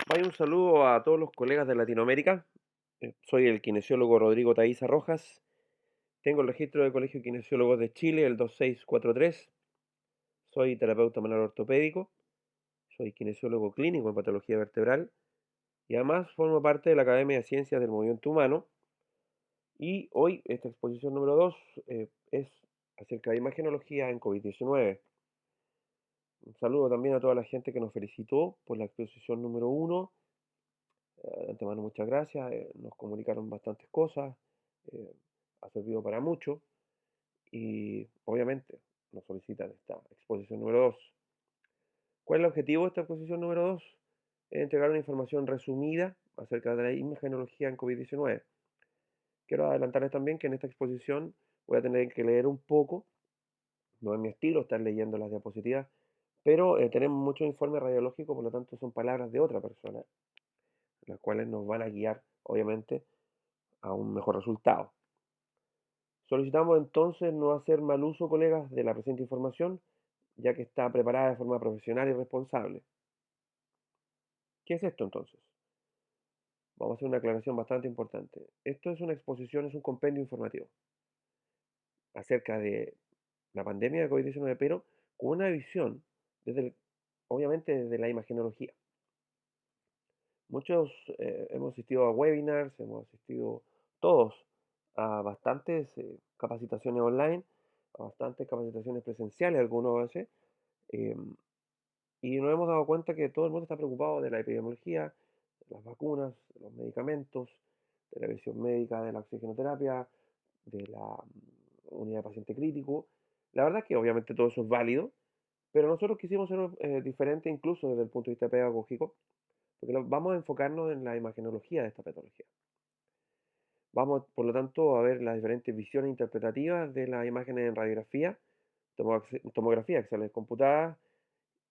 Vaya un saludo a todos los colegas de Latinoamérica. Soy el kinesiólogo Rodrigo Taiza Rojas. Tengo el registro del Colegio de Kinesiólogos de Chile, el 2643. Soy terapeuta manual ortopédico. Soy kinesiólogo clínico en patología vertebral. Y además formo parte de la Academia de Ciencias del Movimiento Humano. Y hoy, esta exposición número 2 es acerca de imagenología en COVID-19. Un saludo también a toda la gente que nos felicitó por la exposición número 1. De antemano, muchas gracias. Nos comunicaron bastantes cosas. eh, Ha servido para mucho. Y obviamente nos solicitan esta exposición número 2. ¿Cuál es el objetivo de esta exposición número 2? Es entregar una información resumida acerca de la imagenología en COVID-19. Quiero adelantarles también que en esta exposición voy a tener que leer un poco. No es mi estilo estar leyendo las diapositivas, pero tenemos muchos informes radiológicos, por lo tanto son palabras de otra persona, las cuales nos van a guiar, obviamente, a un mejor resultado. Solicitamos entonces no hacer mal uso, colegas, de la presente información, ya que está preparada de forma profesional y responsable. ¿Qué es esto entonces? Vamos a hacer una aclaración bastante importante. Esto es una exposición, es un compendio informativo acerca de la pandemia de COVID-19, pero con una visión, obviamente desde la imagenología. Muchos hemos asistido a webinars, hemos asistido todos a bastantes capacitaciones online, a bastantes capacitaciones presenciales, algunas veces, em, y nos hemos dado cuenta que todo el mundo está preocupado de la epidemiología, de las vacunas, de los medicamentos, de la visión médica, de la oxigenoterapia, de la unidad de paciente crítico. La verdad es que obviamente todo eso es válido, pero nosotros quisimos ser diferentes incluso desde el punto de vista pedagógico, porque vamos a enfocarnos en la imagenología de esta patología. Vamos, por lo tanto, a ver las diferentes visiones interpretativas de las imágenes en radiografía, tomografía, exámenes computadas,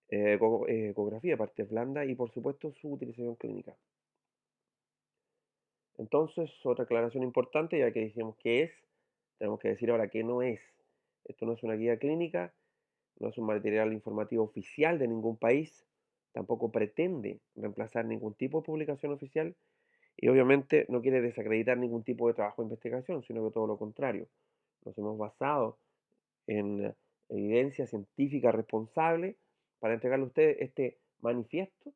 ecografía, partes blandas y, por supuesto, su utilización clínica. Entonces, otra aclaración importante, ya que dijimos qué es, tenemos que decir ahora qué no es. Esto no es una guía clínica, no es un material informativo oficial de ningún país, tampoco pretende reemplazar ningún tipo de publicación oficial y obviamente no quiere desacreditar ningún tipo de trabajo de investigación, sino que todo lo contrario. Nos hemos basado en evidencia científica responsable para entregarle a ustedes este manifiesto,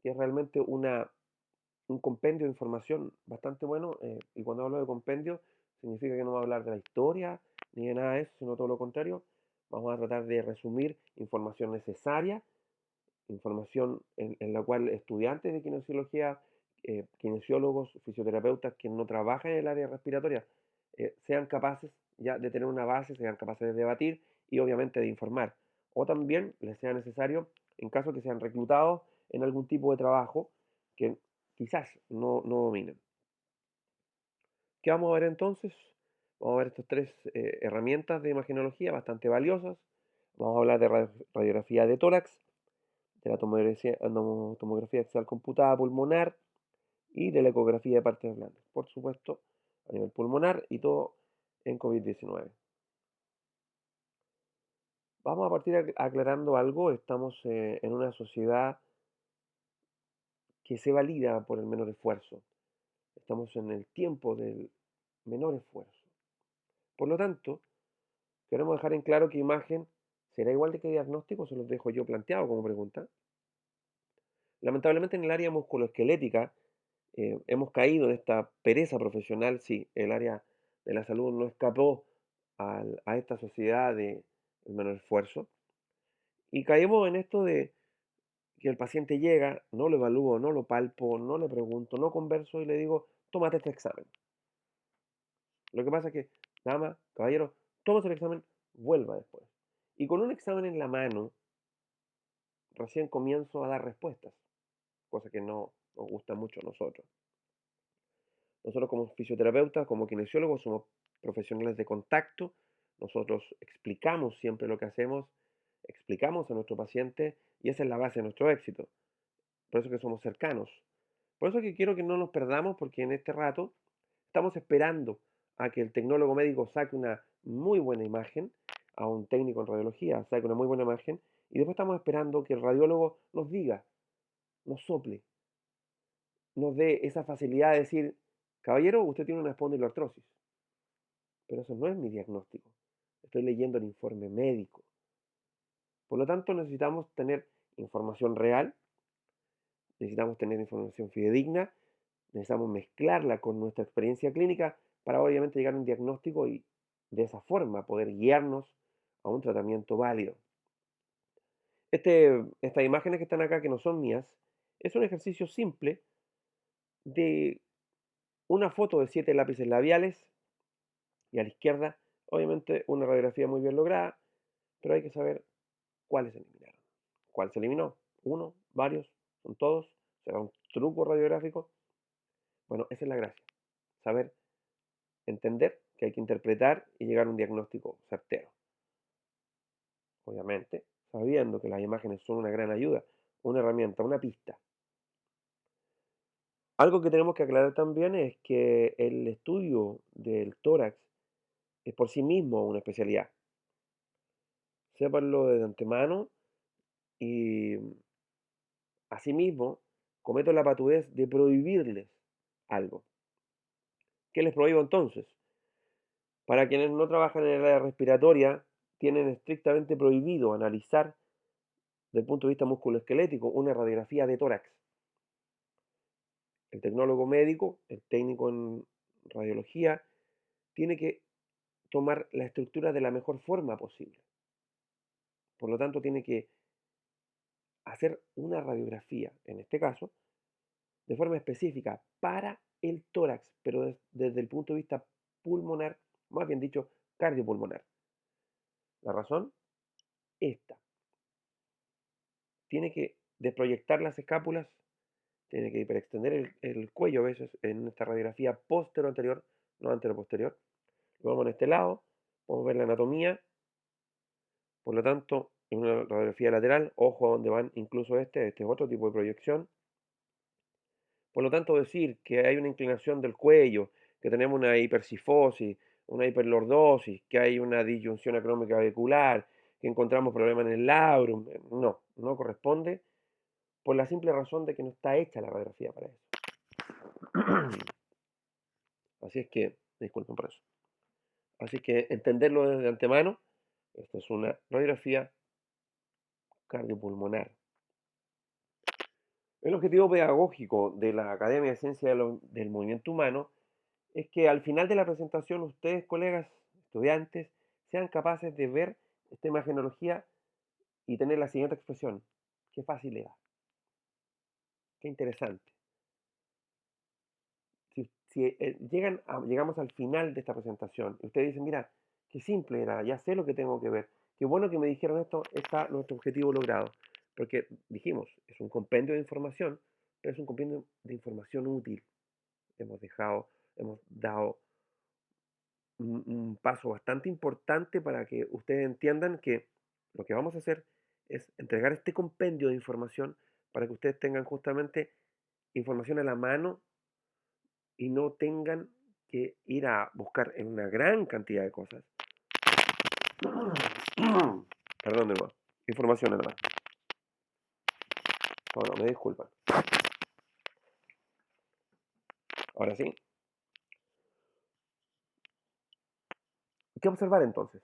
que es realmente un compendio de información bastante bueno. Y cuando hablo de compendio, significa que no va a hablar de la historia ni de nada de eso, sino todo lo contrario. Vamos a tratar de resumir información necesaria, información en la cual estudiantes de kinesiología, kinesiólogos, fisioterapeutas que no trabajan en el área respiratoria, sean capaces ya de tener una base, sean capaces de debatir y obviamente de informar. O también les sea necesario, en caso que sean reclutados en algún tipo de trabajo que quizás no dominen. ¿Qué vamos a ver entonces? Vamos a ver estas tres herramientas de imagenología bastante valiosas. Vamos a hablar de radiografía de tórax, de la tomografía axial computada pulmonar y de la ecografía de partes blandas. Por supuesto, a nivel pulmonar y todo en COVID-19. Vamos a partir aclarando algo. Estamos en una sociedad que se valida por el menor esfuerzo. Estamos en el tiempo del menor esfuerzo. Por lo tanto, queremos dejar en claro que imagen será igual de que diagnóstico, se los dejo yo planteado como pregunta. Lamentablemente en el área musculoesquelética hemos caído en esta pereza profesional, sí, el área de la salud no escapó a esta sociedad de menor esfuerzo y caemos en esto de que el paciente llega, no lo evalúo, no lo palpo, no le pregunto, no converso y le digo, tómate este examen. Lo que pasa es que, dama, caballero, tómate el examen, vuelva después. Y con un examen en la mano, recién comienzo a dar respuestas, cosa que no nos gusta mucho a nosotros. Nosotros como fisioterapeutas, como kinesiólogos, somos profesionales de contacto. Nosotros explicamos siempre lo que hacemos, explicamos a nuestro paciente y esa es la base de nuestro éxito. Por eso que somos cercanos. Por eso que quiero que no nos perdamos porque en este rato estamos esperando a que el tecnólogo médico saque una muy buena imagen, a un técnico en radiología saque una muy buena imagen y después estamos esperando que el radiólogo nos diga, nos sople. nos dé esa facilidad de decir, caballero, usted tiene una espondiloartrosis, pero eso no es mi diagnóstico. Estoy leyendo el informe médico. Por lo tanto, necesitamos tener información real, necesitamos tener información fidedigna, necesitamos mezclarla con nuestra experiencia clínica para obviamente llegar a un diagnóstico y de esa forma poder guiarnos a un tratamiento válido. Estas imágenes que están acá, que no son mías, es un ejercicio simple de una foto de 7 lápices labiales y a la izquierda, obviamente, una radiografía muy bien lograda, pero hay que saber cuáles se eliminaron. ¿Cuál se eliminó? ¿Uno? ¿Varios? ¿Son todos? ¿Será un truco radiográfico? Bueno, esa es la gracia. Saber entender que hay que interpretar y llegar a un diagnóstico certero. Obviamente, sabiendo que las imágenes son una gran ayuda, una herramienta, una pista. Algo que tenemos que aclarar también es que el estudio del tórax es por sí mismo una especialidad. Sépanlo de antemano y asimismo cometo la patudez de prohibirles algo. ¿Qué les prohíbo entonces? Para quienes no trabajan en el área respiratoria, tienen estrictamente prohibido analizar desde el punto de vista musculoesquelético una radiografía de tórax. El tecnólogo médico, el técnico en radiología, tiene que tomar la estructura de la mejor forma posible. Por lo tanto, tiene que hacer una radiografía, en este caso, de forma específica para el tórax, pero desde el punto de vista pulmonar, más bien dicho, cardiopulmonar. La razón, esta. Tiene que desproyectar las escápulas, tiene que hiperextender el cuello a veces en esta radiografía posterior-anterior, no anterior-posterior. Lo vemos en este lado, podemos ver la anatomía, por lo tanto, en una radiografía lateral, ojo a donde van incluso este es otro tipo de proyección. Por lo tanto, decir que hay una inclinación del cuello, que tenemos una hipercifosis, una hiperlordosis, que hay una disyunción acrómica vehicular, que encontramos problemas en el labrum, no corresponde por la simple razón de que no está hecha la radiografía para eso. Así es que, disculpen por eso. Así que entenderlo desde antemano, esta es una radiografía cardiopulmonar. El objetivo pedagógico de la Academia de Ciencia del Movimiento Humano es que al final de la presentación ustedes, colegas, estudiantes, sean capaces de ver esta imagenología y tener la siguiente expresión. Qué fácil era, qué interesante. Si llegamos al final de esta presentación y ustedes dicen, mira, qué simple era, ya sé lo que tengo que ver, qué bueno que me dijeron esto, está nuestro objetivo logrado. Porque dijimos, es un compendio de información, pero es un compendio de información útil. Hemos dado un paso bastante importante para que ustedes entiendan que lo que vamos a hacer es entregar este compendio de información para que ustedes tengan justamente información a la mano y no tengan que ir a buscar en una gran cantidad de cosas. Perdón de nuevo. Información a la mano. Bueno, me disculpan. Ahora sí. ¿Qué observar entonces?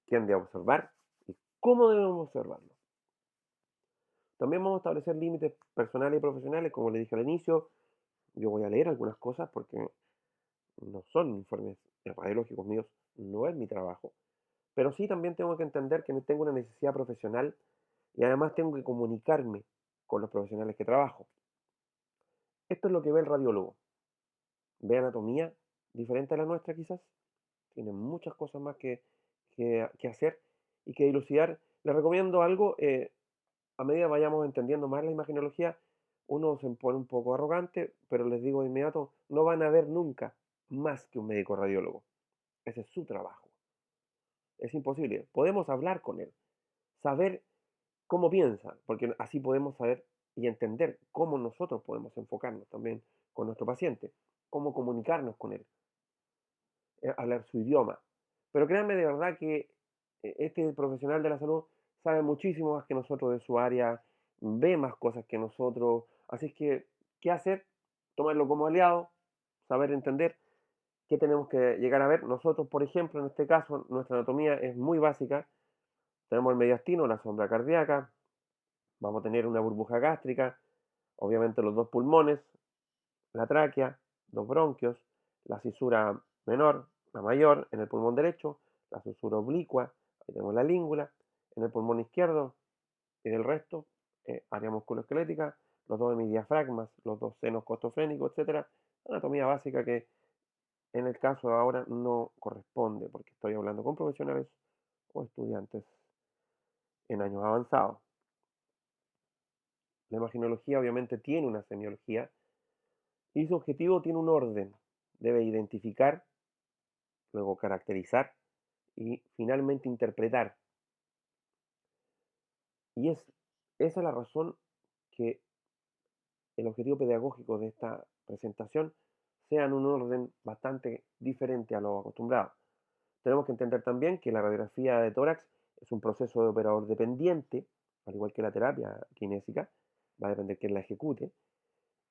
¿Quién debe observar? ¿Y cómo debemos observarlo? También vamos a establecer límites personales y profesionales, como les dije al inicio. Yo voy a leer algunas cosas porque no son informes radiológicos míos, no es mi trabajo. Pero sí también tengo que entender que tengo una necesidad profesional y además tengo que comunicarme con los profesionales que trabajo. Esto es lo que ve el radiólogo. Ve anatomía diferente a la nuestra quizás. Tiene muchas cosas más que hacer y que dilucidar. Les recomiendo algo, a medida vayamos entendiendo más la imagenología, uno se pone un poco arrogante, pero les digo de inmediato, no van a ver nunca más que un médico radiólogo. Ese es su trabajo. Es imposible. Podemos hablar con él, saber cómo piensa, porque así podemos saber y entender cómo nosotros podemos enfocarnos también con nuestro paciente, cómo comunicarnos con él, hablar su idioma. Pero créanme de verdad que este profesional de la salud sabe muchísimo más que nosotros de su área, ve más cosas que nosotros, así es que ¿Qué hacer? Tomarlo como aliado, saber entender qué tenemos que llegar a ver. Nosotros, por ejemplo, en este caso, nuestra anatomía es muy básica. Tenemos el mediastino, la sonda cardíaca, vamos a tener una burbuja gástrica, obviamente los dos pulmones, la tráquea, dos bronquios, la cisura menor, la mayor en el pulmón derecho, la cisura oblicua, ahí tenemos la língula, en el pulmón izquierdo y del resto, área musculoesquelética, los dos hemidiafragmas, los dos senos costofrénicos, etcétera. Anatomía básica que en el caso de ahora no corresponde porque estoy hablando con profesionales o estudiantes en años avanzados. La imaginología obviamente tiene una semiología y su objetivo tiene un orden. Debe identificar, luego caracterizar y finalmente interpretar. Y esa es la razón que el objetivo pedagógico de esta presentación sea en un orden bastante diferente a lo acostumbrado. Tenemos que entender también que la radiografía de tórax es un proceso de operador dependiente, al igual que la terapia kinésica, va a depender quién la ejecute,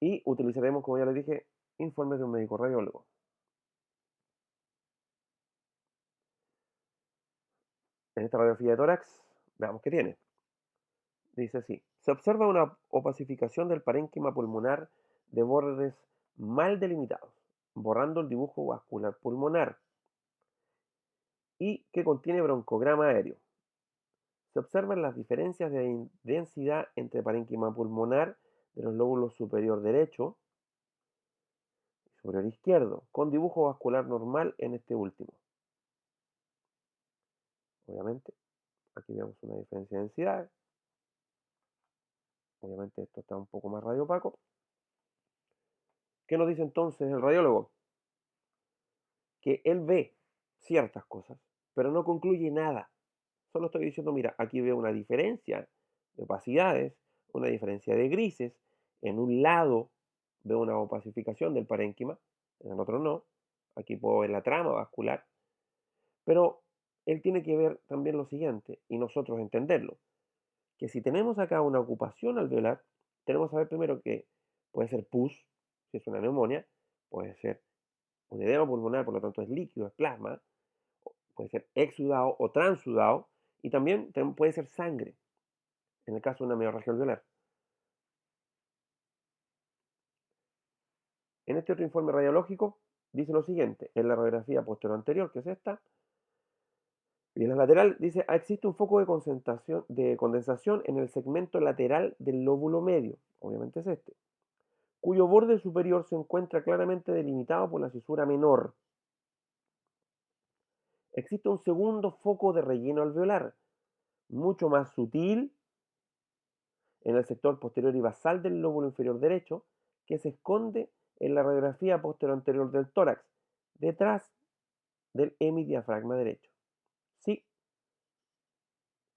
y utilizaremos, como ya les dije, informes de un médico radiólogo. En esta radiografía de tórax, veamos qué tiene. Dice así, se observa una opacificación del parénquima pulmonar de bordes mal delimitados, borrando el dibujo vascular pulmonar y que contiene broncograma aéreo. Se observan las diferencias de densidad entre parénquima pulmonar de los lóbulos superior derecho y superior izquierdo, con dibujo vascular normal en este último. Obviamente, aquí vemos una diferencia de densidad. Obviamente esto está un poco más radiopaco. ¿Qué nos dice entonces el radiólogo? Que él ve ciertas cosas, pero no concluye nada. Solo estoy diciendo, mira, aquí veo una diferencia de opacidades, una diferencia de grises. En un lado veo una opacificación del parénquima, en el otro no. Aquí puedo ver la trama vascular. Pero él tiene que ver también lo siguiente, y nosotros entenderlo, que si tenemos acá una ocupación alveolar, tenemos que saber primero que puede ser pus, si es una neumonía, puede ser un edema pulmonar, por lo tanto es líquido, es plasma, puede ser exudado o transudado, y también puede ser sangre, en el caso de una hemorragia alveolar. En este otro informe radiológico dice lo siguiente, en la radiografía posterior anterior, que es esta, y en la lateral dice, existe un foco de condensación en el segmento lateral del lóbulo medio, obviamente es este, cuyo borde superior se encuentra claramente delimitado por la cisura menor. Existe un segundo foco de relleno alveolar, mucho más sutil, en el sector posterior y basal del lóbulo inferior derecho, que se esconde en la radiografía posterior anterior del tórax, detrás del hemidiafragma derecho. Sí,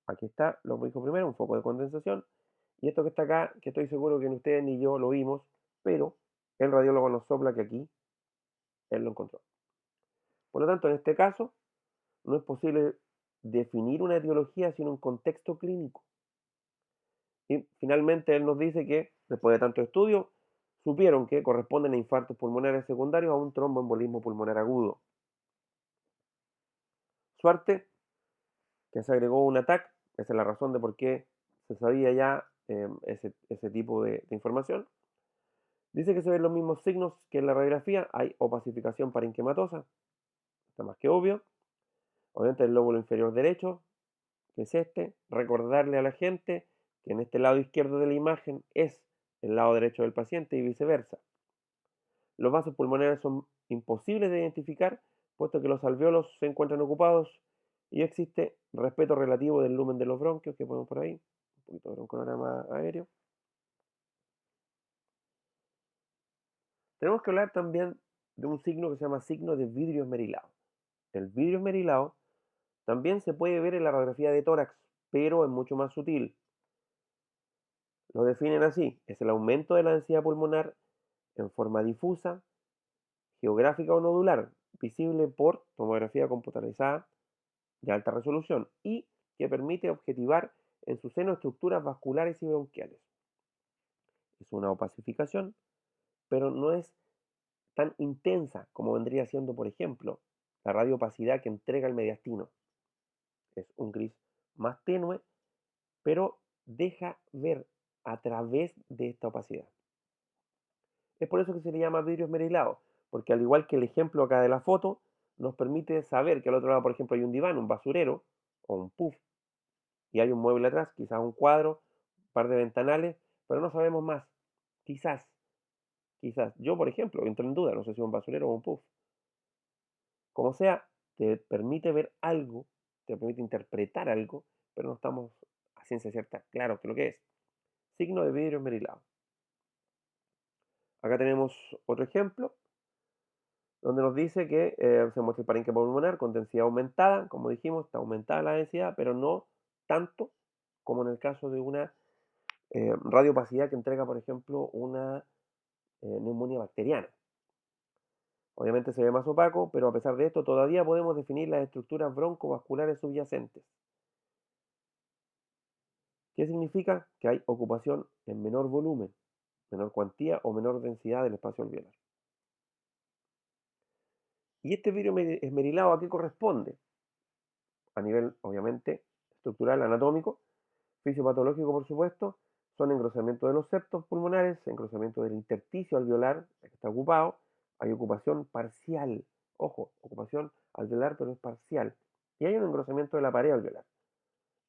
aquí está, lo que dijo primero, un foco de condensación, y esto que está acá, que estoy seguro que ni ustedes ni yo lo vimos, pero el radiólogo nos sopla que aquí él lo encontró. Por lo tanto, en este caso, no es posible definir una etiología sin un contexto clínico. Y finalmente él nos dice que, después de tanto estudio, supieron que corresponden a infartos pulmonares secundarios a un tromboembolismo pulmonar agudo. Suerte que se agregó un ATAC, esa es la razón de por qué se sabía ya ese tipo de información. Dice que se ven los mismos signos que en la radiografía, hay opacificación parenquimatosa, está más que obvio. Obviamente el lóbulo inferior derecho, que es este, recordarle a la gente que en este lado izquierdo de la imagen es el lado derecho del paciente y viceversa. Los vasos pulmonares son imposibles de identificar, puesto que los alveolos se encuentran ocupados y existe respeto relativo del lumen de los bronquios, que ponemos por ahí, un poquito de broncograma aéreo. Tenemos que hablar también de un signo que se llama signo de vidrio esmerilado. El vidrio esmerilado también se puede ver en la radiografía de tórax, pero es mucho más sutil. Lo definen así, es el aumento de la densidad pulmonar en forma difusa, geográfica o nodular, visible por tomografía computarizada de alta resolución y que permite objetivar en su seno estructuras vasculares y bronquiales. Es una opacificación pero no es tan intensa como vendría siendo, por ejemplo, la radiopacidad que entrega el mediastino. Es un gris más tenue, pero deja ver a través de esta opacidad. Es por eso que se le llama vidrio esmerilado, porque al igual que el ejemplo acá de la foto, nos permite saber que al otro lado, por ejemplo, hay un diván, un basurero o un puff, y hay un mueble atrás, quizás un cuadro, un par de ventanales, pero no sabemos más. Quizás, quizás. Yo, por ejemplo, entro en duda, no sé si es un basurero o un puff. Como sea, te permite ver algo, te permite interpretar algo, pero no estamos a ciencia cierta claros que lo que es. Signo de vidrio esmerilado. Acá tenemos otro ejemplo donde nos dice que se muestra el parénquima pulmonar con densidad aumentada, como dijimos, está aumentada la densidad, pero no tanto como en el caso de una radiopacidad que entrega, por ejemplo, una neumonía bacteriana. Obviamente se ve más opaco, pero a pesar de esto todavía podemos definir las estructuras broncovasculares subyacentes. ¿Qué significa? Que hay ocupación en menor volumen, menor cuantía o menor densidad del espacio alveolar. ¿Y este vidrio esmerilado a qué corresponde? A nivel, obviamente, estructural, anatómico, fisiopatológico, por supuesto, son engrosamiento de los septos pulmonares, engrosamiento del intersticio alveolar, que está ocupado, hay ocupación parcial, ojo, ocupación alveolar, pero es parcial, y hay un engrosamiento de la pared alveolar.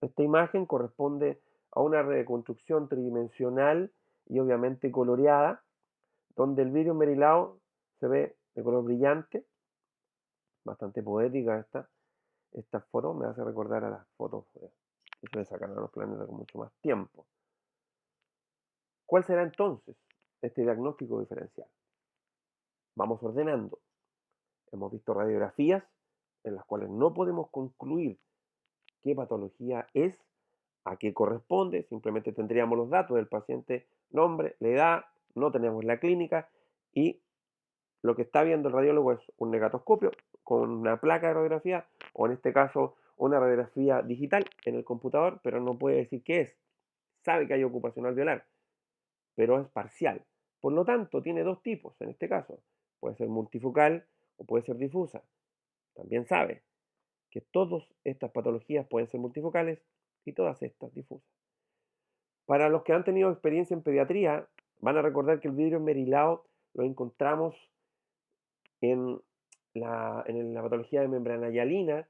Esta imagen corresponde a una reconstrucción tridimensional y obviamente coloreada, donde el vidrio esmerilado se ve de color brillante, bastante poética esta foto, me hace recordar a las fotos que se le sacan a los planetas con mucho más tiempo. ¿Cuál será entonces este diagnóstico diferencial? Vamos ordenando. Hemos visto radiografías en las cuales no podemos concluir qué patología es, a qué corresponde, simplemente tendríamos los datos del paciente, nombre, la edad, no tenemos la clínica y lo que está viendo el radiólogo es un negatoscopio con una placa de radiografía o en este caso una radiografía digital en el computador, pero no puede decir qué es. Sabe que hay ocupación alveolar, pero es parcial. Por lo tanto, tiene dos tipos en este caso. Puede ser multifocal o puede ser difusa. También sabe que todas estas patologías pueden ser multifocales y todas estas difusas. Para los que han tenido experiencia en pediatría, van a recordar que el vidrio esmerilado lo encontramos en la patología de membrana hialina,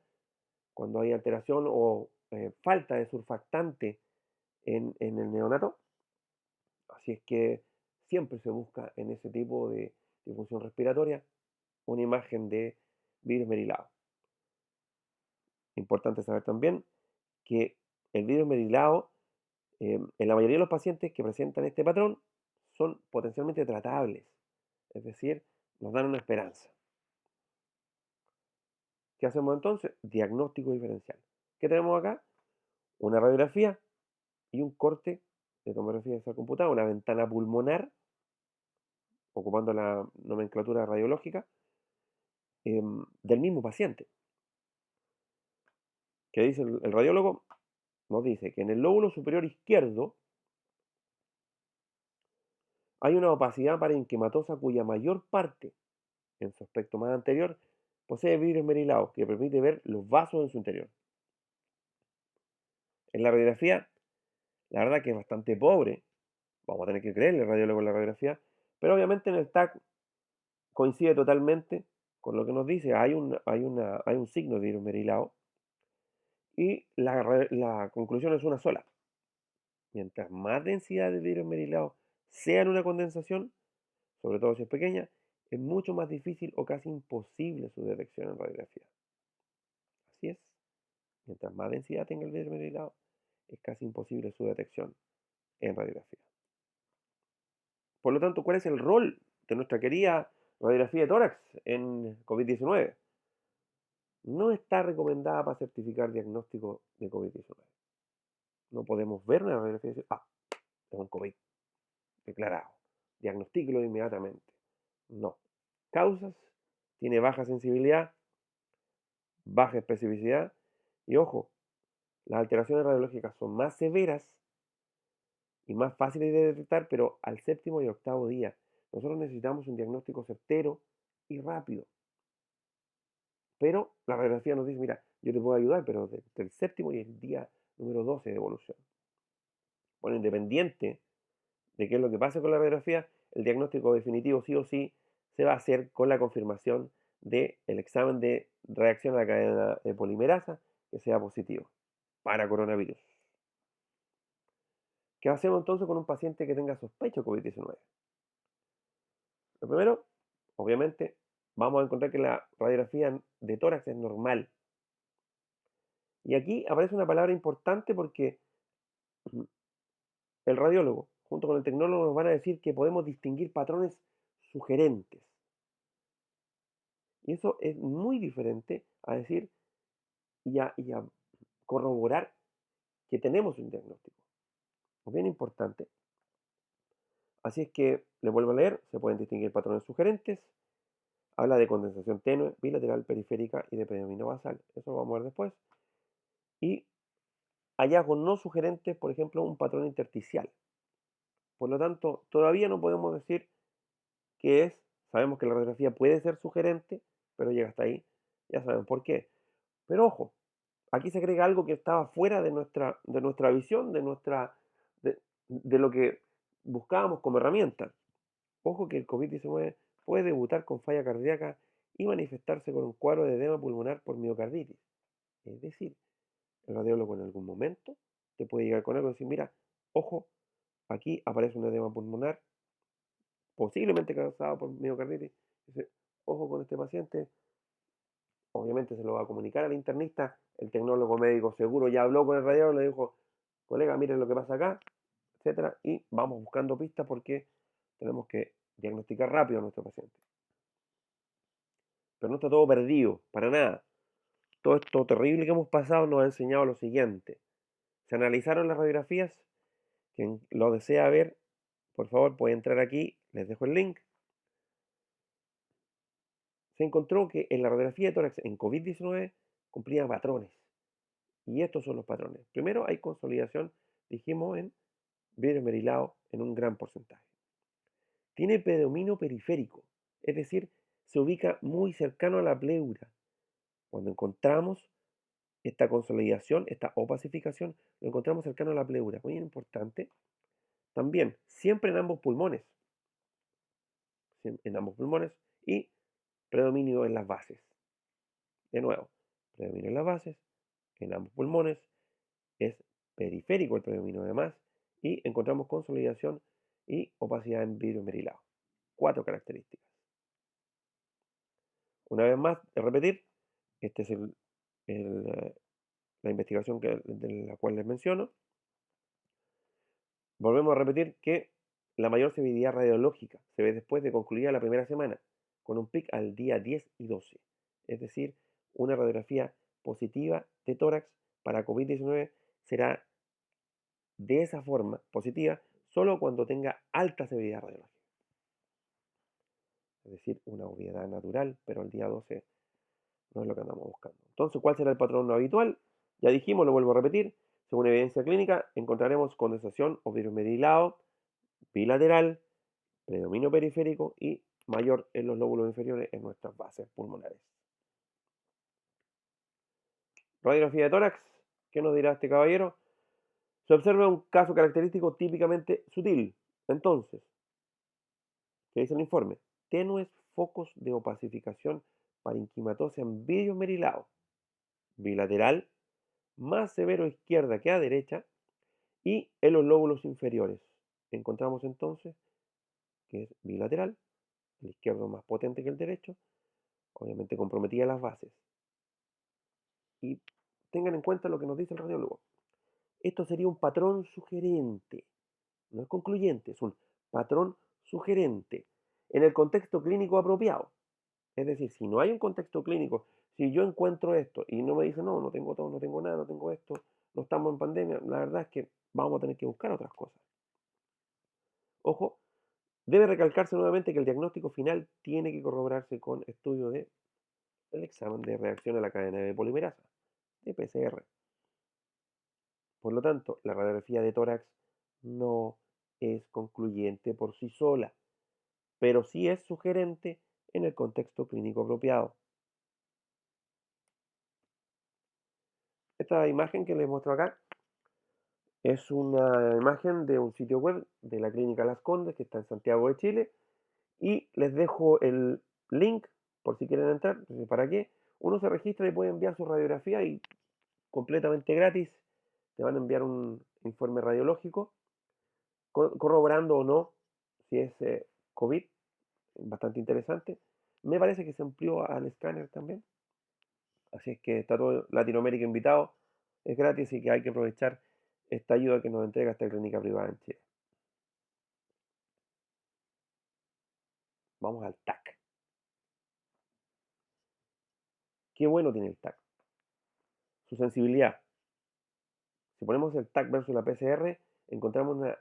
cuando hay alteración o falta de surfactante en el neonato. Así es que siempre se busca en ese tipo de disfunción respiratoria una imagen de vidrio esmerilado. Importante saber también que el vidrio esmerilado, en la mayoría de los pacientes que presentan este patrón, son potencialmente tratables, es decir, nos dan una esperanza. ¿Qué hacemos entonces? Diagnóstico diferencial. ¿Qué tenemos acá? Una radiografía y un corte de tomografía visual computada, una ventana pulmonar, ocupando la nomenclatura radiológica, del mismo paciente. ¿Qué dice el radiólogo? Nos dice que en el lóbulo superior izquierdo hay una opacidad parenquimatosa cuya mayor parte, en su aspecto más anterior, posee vidrio esmerilado que permite ver los vasos en su interior. En la radiografía, la verdad que es bastante pobre, vamos a tener que creerle al radiólogo en la radiografía, pero obviamente en el TAC coincide totalmente con lo que nos dice, hay un signo de vidrio esmerilado y la conclusión es una sola. Mientras más densidad de vidrio esmerilado sea en una condensación, sobre todo si es pequeña, es mucho más difícil o casi imposible su detección en radiografía. Así es, mientras más densidad tenga el vidrio esmerilado, es casi imposible su detección en radiografía. Por lo tanto, ¿cuál es el rol de nuestra querida radiografía de tórax en COVID-19? No está recomendada para certificar diagnóstico de COVID-19. No podemos ver una radiografía y decir, es un COVID declarado. Diagnostíquelo inmediatamente. No. Causas, tiene baja sensibilidad, baja especificidad y ojo, las alteraciones radiológicas son más severas y más fáciles de detectar, pero al séptimo y octavo día. Nosotros necesitamos un diagnóstico certero y rápido. Pero la radiografía nos dice, mira, yo te puedo ayudar, pero desde el séptimo y el día número 12 de evolución. Bueno, independiente de qué es lo que pase con la radiografía, el diagnóstico definitivo sí o sí se va a hacer con la confirmación del examen de reacción a la cadena de polimerasa que sea positivo para coronavirus. ¿Qué hacemos entonces con un paciente que tenga sospecha de COVID-19? Lo primero, obviamente, vamos a encontrar que la radiografía de tórax es normal. Y aquí aparece una palabra importante porque el radiólogo, junto con el tecnólogo, nos van a decir que podemos distinguir patrones sugerentes. Y eso es muy diferente a decir y a corroborar que tenemos un diagnóstico. Es bien importante. Así es que, le vuelvo a leer, se pueden distinguir patrones sugerentes. Habla de condensación tenue, bilateral, periférica y de predominio basal. Eso lo vamos a ver después. Y hallazgos no sugerentes, por ejemplo, un patrón intersticial. Por lo tanto, todavía no podemos decir qué es. Sabemos que la radiografía puede ser sugerente, pero llega hasta ahí. Ya saben por qué. Pero ojo, aquí se agrega algo que estaba fuera de nuestra visión, de lo que buscábamos como herramienta. Ojo que el COVID-19 puede debutar con falla cardíaca y manifestarse con un cuadro de edema pulmonar por miocarditis. Es decir, el radiólogo en algún momento te puede llegar con algo y decir, mira, ojo, aquí aparece un edema pulmonar, posiblemente causado por miocarditis. Dice, ojo con este paciente, obviamente se lo va a comunicar al internista, el tecnólogo médico seguro ya habló con el radiólogo, le dijo, colega, miren lo que pasa acá, etcétera, y vamos buscando pistas porque tenemos que diagnosticar rápido a nuestro paciente. Pero no está todo perdido, para nada. Todo esto terrible que hemos pasado nos ha enseñado lo siguiente. Se analizaron las radiografías. Quien lo desea ver, por favor, puede entrar aquí, les dejo el link. Se encontró que en la radiografía de tórax en COVID-19 cumplía patrones. Y estos son los patrones. Primero, hay consolidación, dijimos, en vidrio esmerilado en un gran porcentaje. Tiene predominio periférico, es decir, se ubica muy cercano a la pleura. Cuando encontramos esta consolidación, esta opacificación, lo encontramos cercano a la pleura. Muy importante. También, siempre en ambos pulmones. En ambos pulmones. Y predominio en las bases. De nuevo, predominio en las bases, en ambos pulmones. Es periférico el predominio además. Y encontramos consolidación y opacidad en vidrio esmerilado. 4 características. Una vez más, de repetir, esta es la investigación de la cual les menciono. Volvemos a repetir que la mayor severidad radiológica se ve después de concluida la primera semana, con un pic al día 10 y 12. Es decir, una radiografía positiva de tórax para COVID-19 será de esa forma positiva solo cuando tenga alta severidad radiológica. Es decir, una obviedad natural, pero el día 12 no es lo que andamos buscando. Entonces, ¿cuál será el patrón no habitual? Ya dijimos, lo vuelvo a repetir. Según evidencia clínica, encontraremos condensación o virus merilado bilateral, predominio periférico y mayor en los lóbulos inferiores en nuestras bases pulmonares. Radiografía de tórax. ¿Qué nos dirá este caballero? Se observa un caso característico típicamente sutil. Entonces, ¿qué dice el informe? Tenues focos de opacificación parenquimatosa en vidrio merilado, bilateral, más severo a izquierda que a derecha y en los lóbulos inferiores. Encontramos entonces que es bilateral, el izquierdo más potente que el derecho, obviamente comprometía las bases. Y tengan en cuenta lo que nos dice el radiólogo. Esto sería un patrón sugerente, no es concluyente, es un patrón sugerente en el contexto clínico apropiado. Es decir, si no hay un contexto clínico, si yo encuentro esto y no me dice, no, no tengo todo, no tengo nada, no tengo esto, no estamos en pandemia, la verdad es que vamos a tener que buscar otras cosas. Ojo, debe recalcarse nuevamente que el diagnóstico final tiene que corroborarse con estudio del examen de reacción a la cadena de polimerasa, de PCR. Por lo tanto, la radiografía de tórax no es concluyente por sí sola. pero sí es sugerente en el contexto clínico apropiado. Esta imagen que les muestro acá es una imagen de un sitio web de la Clínica Las Condes, que está en Santiago de Chile, y les dejo el link por si quieren entrar. ¿Para qué? Uno se registra y puede enviar su radiografía y completamente gratis te van a enviar un informe radiológico corroborando o no si es COVID, bastante interesante. Me parece que se amplió al escáner también, así es que está todo Latinoamérica invitado, es gratis y que hay que aprovechar esta ayuda que nos entrega esta clínica privada en Chile. Vamos al TAC. Qué bueno tiene el TAC. Su sensibilidad. Si ponemos el TAC versus la PCR, encontramos una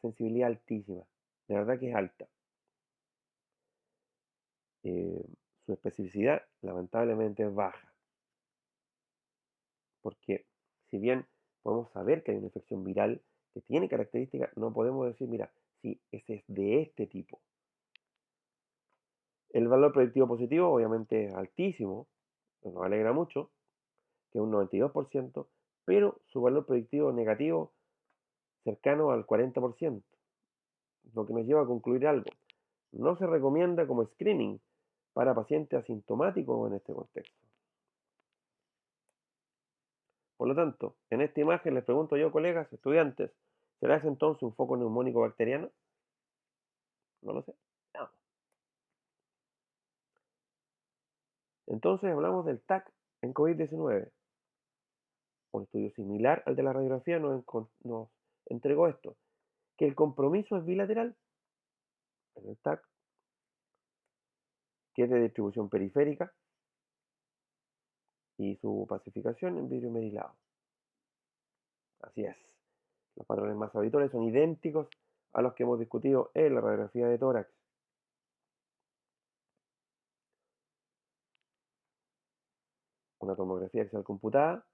sensibilidad altísima. De verdad que es alta. Eh, Su especificidad, lamentablemente, es baja. Porque si bien podemos saber que hay una infección viral que tiene características, no podemos decir, mira, sí, ese es de este tipo. El valor predictivo positivo obviamente es altísimo, nos alegra mucho, que es un 92%, pero su valor predictivo negativo cercano al 40%, lo que nos lleva a concluir algo. No se recomienda como screening para pacientes asintomáticos en este contexto. Por lo tanto, en esta imagen les pregunto yo, colegas, estudiantes, ¿será ese entonces un foco neumónico bacteriano? No lo sé. No. Entonces hablamos del TAC en COVID-19. Un estudio similar al de la radiografía nos entregó esto, que el compromiso es bilateral en el TAC, que es de distribución periférica, y su pacificación en vidrio merilado. Así es. Los patrones más habituales son idénticos a los que hemos discutido en la radiografía de tórax. Una tomografía axial computada,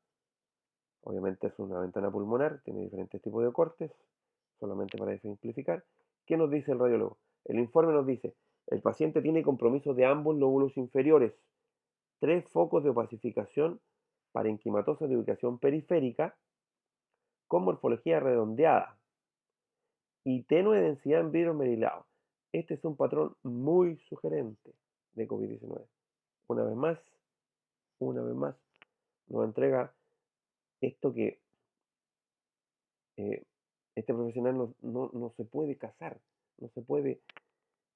obviamente es una ventana pulmonar, tiene diferentes tipos de cortes, solamente para ejemplificar. ¿Qué nos dice el radiólogo? El informe nos dice, el paciente tiene compromiso de ambos lóbulos inferiores, 3 focos de opacificación parenquimatosa de ubicación periférica con morfología redondeada y tenue densidad en vidrio merilado. Este es un patrón muy sugerente de COVID-19. Una vez más, una vez más, nos entrega esto que eh, este profesional no se puede casar, no se puede,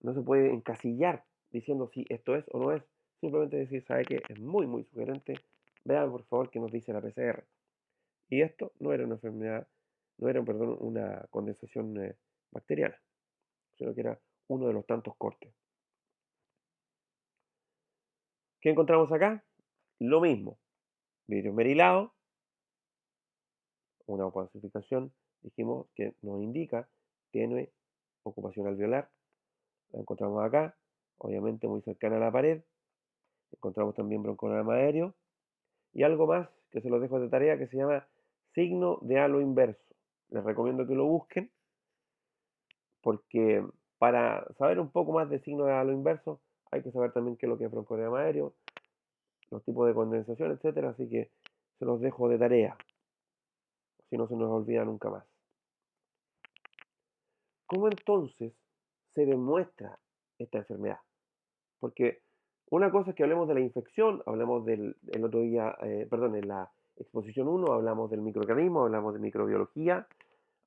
no se puede encasillar diciendo si esto es o no es. Simplemente decir, sabe que es muy, muy sugerente. Vean por favor qué nos dice la PCR. Y esto no era una enfermedad, no era, perdón, una condensación bacteriana, sino que era uno de los tantos cortes. ¿Qué encontramos acá? Lo mismo, vidrio merilado, una opacificación, dijimos que nos indica tenue ocupación alveolar, la encontramos acá, obviamente muy cercana a la pared, encontramos también broncoderma aéreo, y algo más que se los dejo de tarea que se llama signo de halo inverso. Les recomiendo que lo busquen porque para saber un poco más de signo de halo inverso hay que saber también qué es lo que es broncoderma aéreo, los tipos de condensación, etcétera, así que se los dejo de tarea, si no se nos olvida nunca más. ¿Cómo entonces se demuestra esta enfermedad? Porque una cosa es que hablemos de la infección, hablamos el otro día, perdón, en la exposición 1 hablamos del microorganismo, hablamos de microbiología,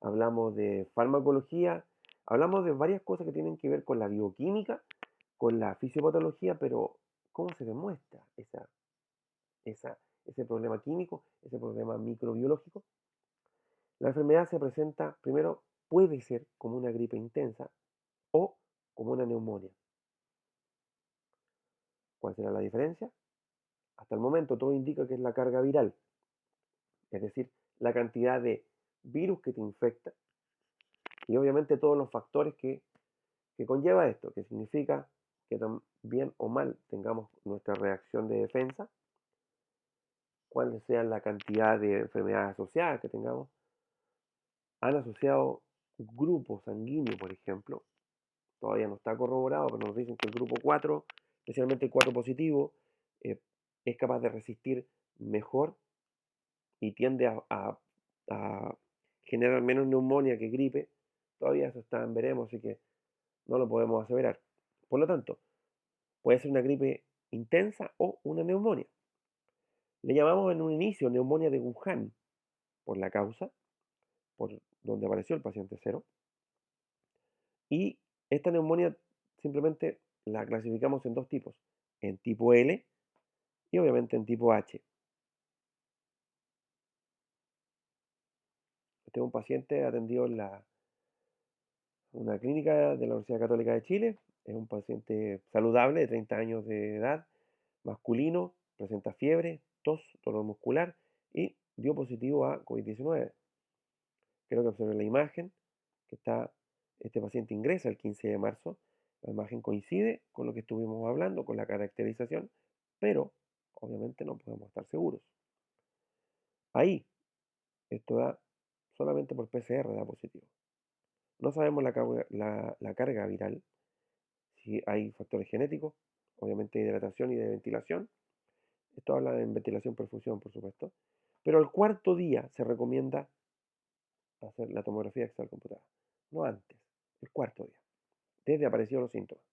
hablamos de farmacología, hablamos de varias cosas que tienen que ver con la bioquímica, con la fisiopatología, pero ¿cómo se demuestra ese problema químico, ese problema microbiológico? La enfermedad se presenta, primero, puede ser como una gripe intensa o como una neumonía. ¿Cuál será la diferencia? Hasta el momento todo indica que es la carga viral, es decir, la cantidad de virus que te infecta y obviamente todos los factores que conlleva esto, que significa que bien o mal tengamos nuestra reacción de defensa, cuál sea la cantidad de enfermedades asociadas que tengamos. Han asociado grupos sanguíneos, por ejemplo, todavía no está corroborado, pero nos dicen que el grupo 4, especialmente el 4 positivo, es capaz de resistir mejor y tiende a generar menos neumonía que gripe. Todavía eso está en veremos, así que no lo podemos aseverar. Por lo tanto, puede ser una gripe intensa o una neumonía. Le llamamos en un inicio neumonía de Wuhan por la causa, por donde apareció el paciente cero. Y esta neumonía simplemente la clasificamos en dos tipos, en tipo L y obviamente en tipo H. Este es un paciente atendido en una clínica de la Universidad Católica de Chile. Es un paciente saludable de 30 años de edad, masculino, presenta fiebre, tos, dolor muscular y dio positivo a COVID-19. Creo que observen la imagen que este paciente ingresa el 15 de marzo. La imagen coincide con lo que estuvimos hablando, con la caracterización, pero obviamente no podemos estar seguros. Ahí, esto da solamente por PCR, da positivo. No sabemos la carga viral, si hay factores genéticos, obviamente de hidratación y de ventilación. Esto habla de ventilación perfusión, por supuesto. Pero al cuarto día se recomienda hacer la tomografía axial computada. No antes, el cuarto día, desde aparecieron los síntomas.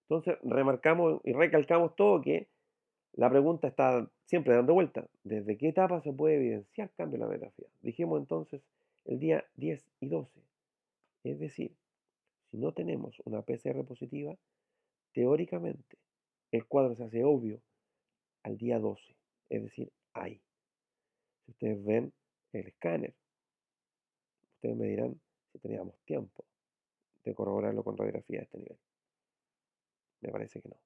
Entonces, remarcamos y recalcamos todo que la pregunta está siempre dando vuelta. ¿Desde qué etapa se puede evidenciar cambio en la radiografía? Dijimos entonces el día 10 y 12. Es decir, si no tenemos una PCR positiva, teóricamente el cuadro se hace obvio al día 12. Es decir, ahí. Si ustedes ven el escáner, ustedes me dirán si teníamos tiempo de corroborarlo con radiografía a este nivel. Me parece que no.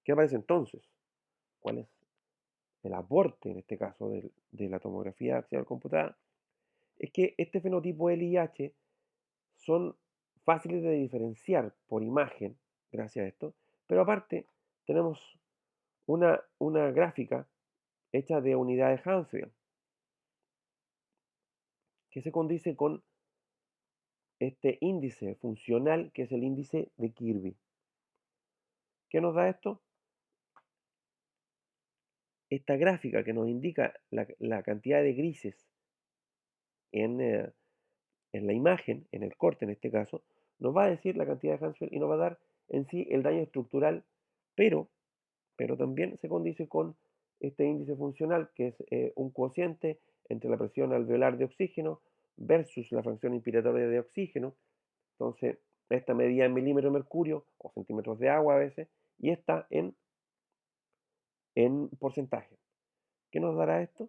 ¿Qué aparece entonces? ¿Cuál es el aporte, en este caso, de la tomografía axial computada? Es que este fenotipo LIH son fáciles de diferenciar por imagen, gracias a esto, pero aparte tenemos una gráfica hecha de unidades Hounsfield, que se condice con este índice funcional, que es el índice de Kirby. ¿Qué nos da esto? Esta gráfica que nos indica la cantidad de grises en, en la imagen, en el corte en este caso, nos va a decir la cantidad de Hounsfield y nos va a dar en sí el daño estructural, pero también se condice con este índice funcional, que es un cociente entre la presión alveolar de oxígeno versus la fracción inspiratoria de oxígeno. Entonces, esta medida en milímetros de mercurio o centímetros de agua a veces, y esta en porcentaje. ¿Qué nos dará esto?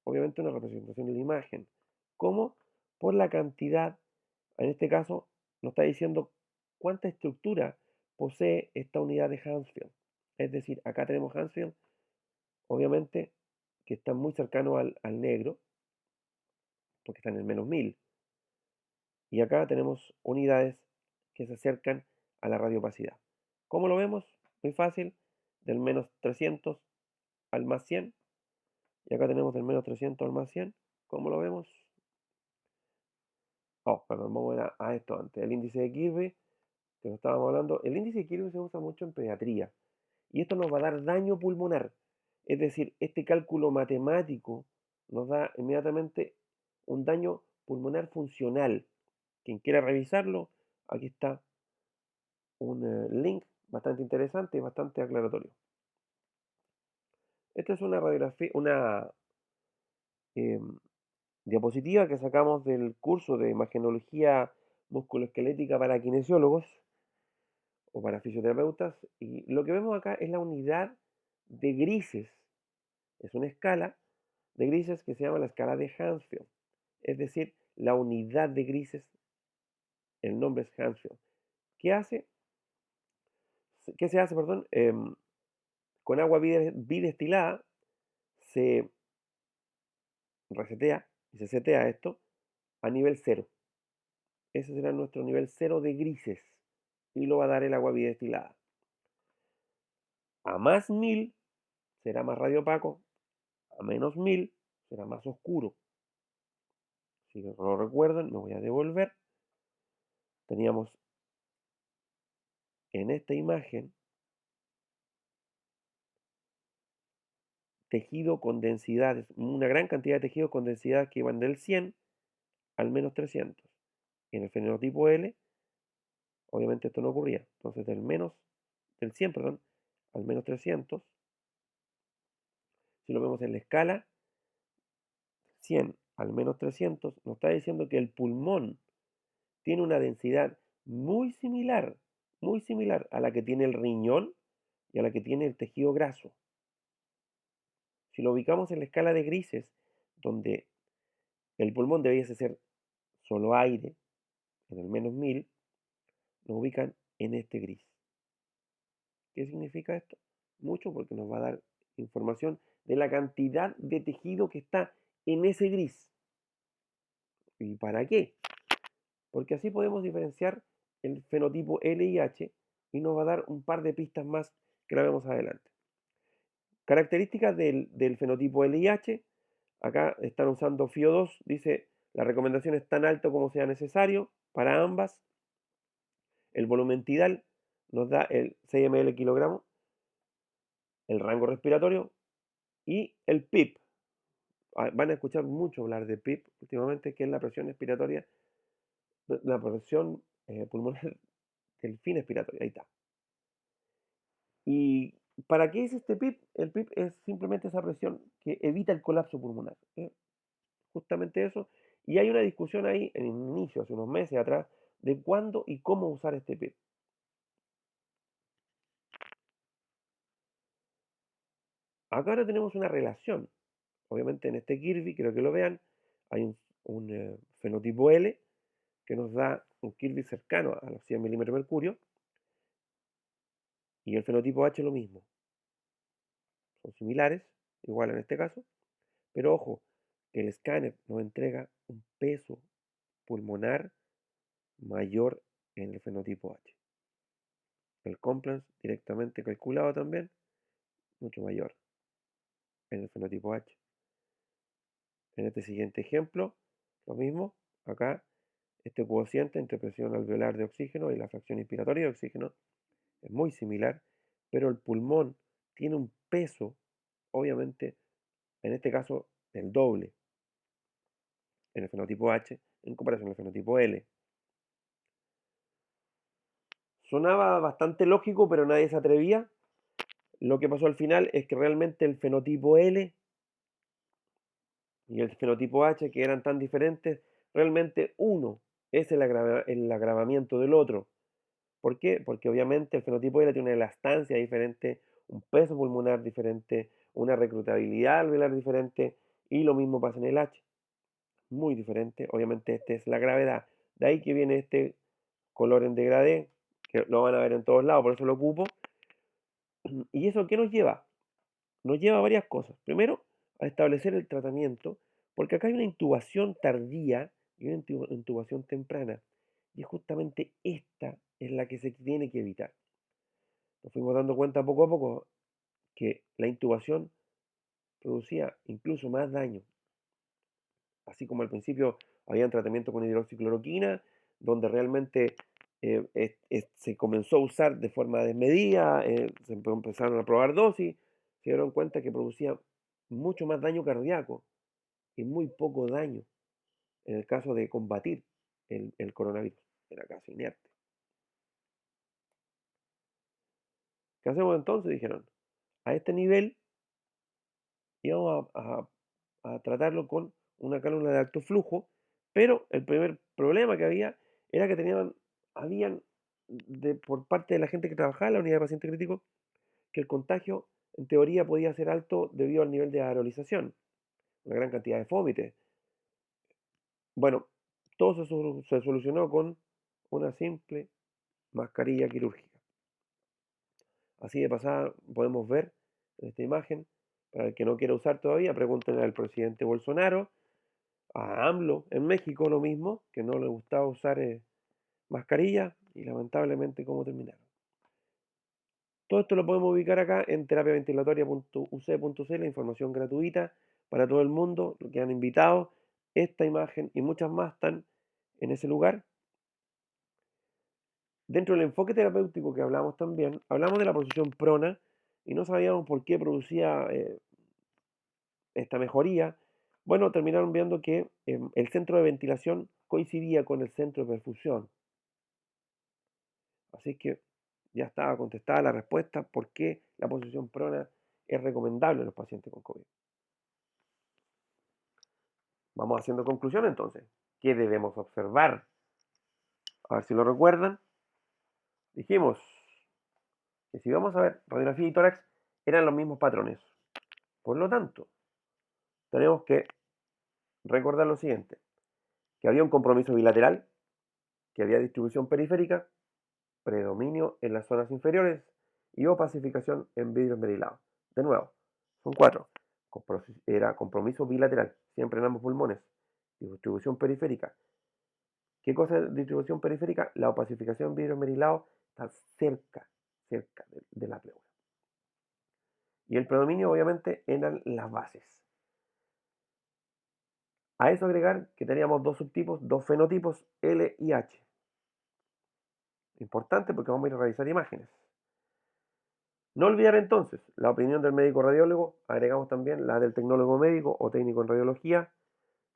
Obviamente una representación de la imagen. ¿Cómo? Por la cantidad, en este caso, nos está diciendo cuánta estructura posee esta unidad de Hounsfield. Es decir, acá tenemos Hounsfield, obviamente, que está muy cercano al negro, porque está en el -1000. Y acá tenemos unidades que se acercan a la radiopacidad. ¿Cómo lo vemos? Muy fácil, del -300 al +100. Y acá tenemos del -300 al +100. ¿Cómo lo vemos? Oh, perdón, vamos a esto antes. El índice de Kirby, que nos estábamos hablando. El índice de Kirby se usa mucho en pediatría. Y esto nos va a dar daño pulmonar. Es decir, este cálculo matemático nos da inmediatamente un daño pulmonar funcional. Quien quiera revisarlo, aquí está un link bastante interesante y bastante aclaratorio. Esta es una radiografía, una em, diapositiva que sacamos del curso de imagenología musculoesquelética para kinesiólogos o para fisioterapeutas. Y lo que vemos acá es la unidad de grises. Es una escala de grises que se llama la escala de Hounsfield. Es decir, la unidad de grises, el nombre es Hounsfield. ¿Qué hace? ¿Qué se hace, perdón? Con agua bidestilada se resetea y se setea esto a nivel cero. Ese será nuestro nivel cero de grises y lo va a dar el agua bidestilada. A +1000 será más radiopaco, a -1000 será más oscuro. Si lo recuerdan, me voy a devolver. teníamos en esta imagen tejido con densidades, una gran cantidad de tejidos con densidades que iban del 100 al menos 300. En el fenotipo L, obviamente esto no ocurría. Entonces del 100, perdón, al menos 300, si lo vemos en la escala, 100 al menos 300, nos está diciendo que el pulmón tiene una densidad muy similar a la que tiene el riñón y a la que tiene el tejido graso. Si lo ubicamos en la escala de grises, donde el pulmón debiese ser solo aire, en el menos 1000, nos ubican en este gris. ¿Qué significa esto? Mucho, porque nos va a dar información de la cantidad de tejido que está en ese gris. ¿Y para qué? Porque así podemos diferenciar el fenotipo LIH y nos va a dar un par de pistas más que la vemos adelante. Características del fenotipo LIH. Acá están usando FIO2. Dice, la recomendación es tan alto como sea necesario para ambas. El volumen tidal nos da el 6 ml kilogramo, el rango respiratorio y el PIP. Van a escuchar mucho hablar de PIP últimamente, que es la presión expiratoria, la presión pulmonar del fin expiratorio. Ahí está. ¿Y para qué es este PIP? El PIP es simplemente esa presión que evita el colapso pulmonar. Justamente eso. Y hay una discusión ahí en el inicio, hace unos meses atrás, de cuándo y cómo usar este PIP. Acá ahora tenemos una relación. Obviamente en este Kirby, creo que lo vean, hay un fenotipo L que nos da un Kirby cercano a los 100 milímetros de mercurio y el fenotipo H lo mismo. Son similares, igual en este caso, pero ojo, que el escáner nos entrega un peso pulmonar mayor en el fenotipo H. El compliance directamente calculado también, mucho mayor en el fenotipo H. En este siguiente ejemplo, lo mismo, acá este cociente entre presión alveolar de oxígeno y la fracción inspiratoria de oxígeno es muy similar, pero el pulmón tiene un peso, obviamente, en este caso, el doble en el fenotipo H en comparación al fenotipo L. Sonaba bastante lógico, pero nadie se atrevía. Lo que pasó al final es que realmente el fenotipo L y el fenotipo H, que eran tan diferentes, realmente uno es el agravamiento del otro. ¿Por qué? Porque obviamente el fenotipo L tiene una elastancia diferente, un peso pulmonar diferente, una reclutabilidad alveolar diferente, y lo mismo pasa en el H. Muy diferente. Obviamente esta es la gravedad. De ahí que viene este color en degradé, que lo van a ver en todos lados, por eso lo ocupo. ¿Y eso qué nos lleva? Nos lleva a varias cosas. Primero, a establecer el tratamiento, porque acá hay una intubación tardía y una intubación temprana. Y justamente esta es la que se tiene que evitar. Nos fuimos dando cuenta poco a poco que la intubación producía incluso más daño. Así como al principio había tratamiento con hidroxicloroquina, donde realmente se comenzó a usar de forma desmedida, se empezaron a probar dosis, se dieron cuenta que producía mucho más daño cardíaco y muy poco daño en el caso de combatir el coronavirus. Era casi inerte. ¿Qué hacemos entonces? Dijeron, a este nivel íbamos a tratarlo con una cánula de alto flujo, pero el primer problema que había era que habían por parte de la gente que trabajaba en la unidad de paciente crítico, que el contagio en teoría podía ser alto debido al nivel de aerolización, una gran cantidad de fómites. Bueno, todo se solucionó con una simple mascarilla quirúrgica. Así de pasada podemos ver en esta imagen, para el que no quiera usar todavía, pregúntenle al presidente Bolsonaro, a AMLO en México lo mismo, que no le gustaba usar mascarilla y lamentablemente cómo terminaron. Todo esto lo podemos ubicar acá en terapiaventilatoria.uc.cl, información gratuita para todo el mundo, lo que han invitado. Esta imagen y muchas más están en ese lugar. Dentro del enfoque terapéutico que hablamos también, hablamos de la posición prona y no sabíamos por qué producía esta mejoría. Bueno, terminaron viendo que el centro de ventilación coincidía con el centro de perfusión. Así que ya estaba contestada la respuesta por qué la posición prona es recomendable en los pacientes con COVID. Vamos haciendo conclusión entonces. ¿Qué debemos observar? A ver si lo recuerdan. Dijimos que si vamos a ver radiografía y tórax, eran los mismos patrones. Por lo tanto, tenemos que recordar lo siguiente, que había un compromiso bilateral, que había distribución periférica, predominio en las zonas inferiores y opacificación en vidrio esmerilado. De nuevo, son cuatro. Era compromiso bilateral, siempre en ambos pulmones. Distribución periférica. ¿Qué cosa es distribución periférica? La opacificación en vidrio esmerilado está cerca de la pleura. Y el predominio, obviamente, eran las bases. A eso agregar que teníamos dos subtipos, dos fenotipos, L y H. Importante porque vamos a ir a revisar imágenes. No olvidar entonces la opinión del médico radiólogo, agregamos también la del tecnólogo médico o técnico en radiología.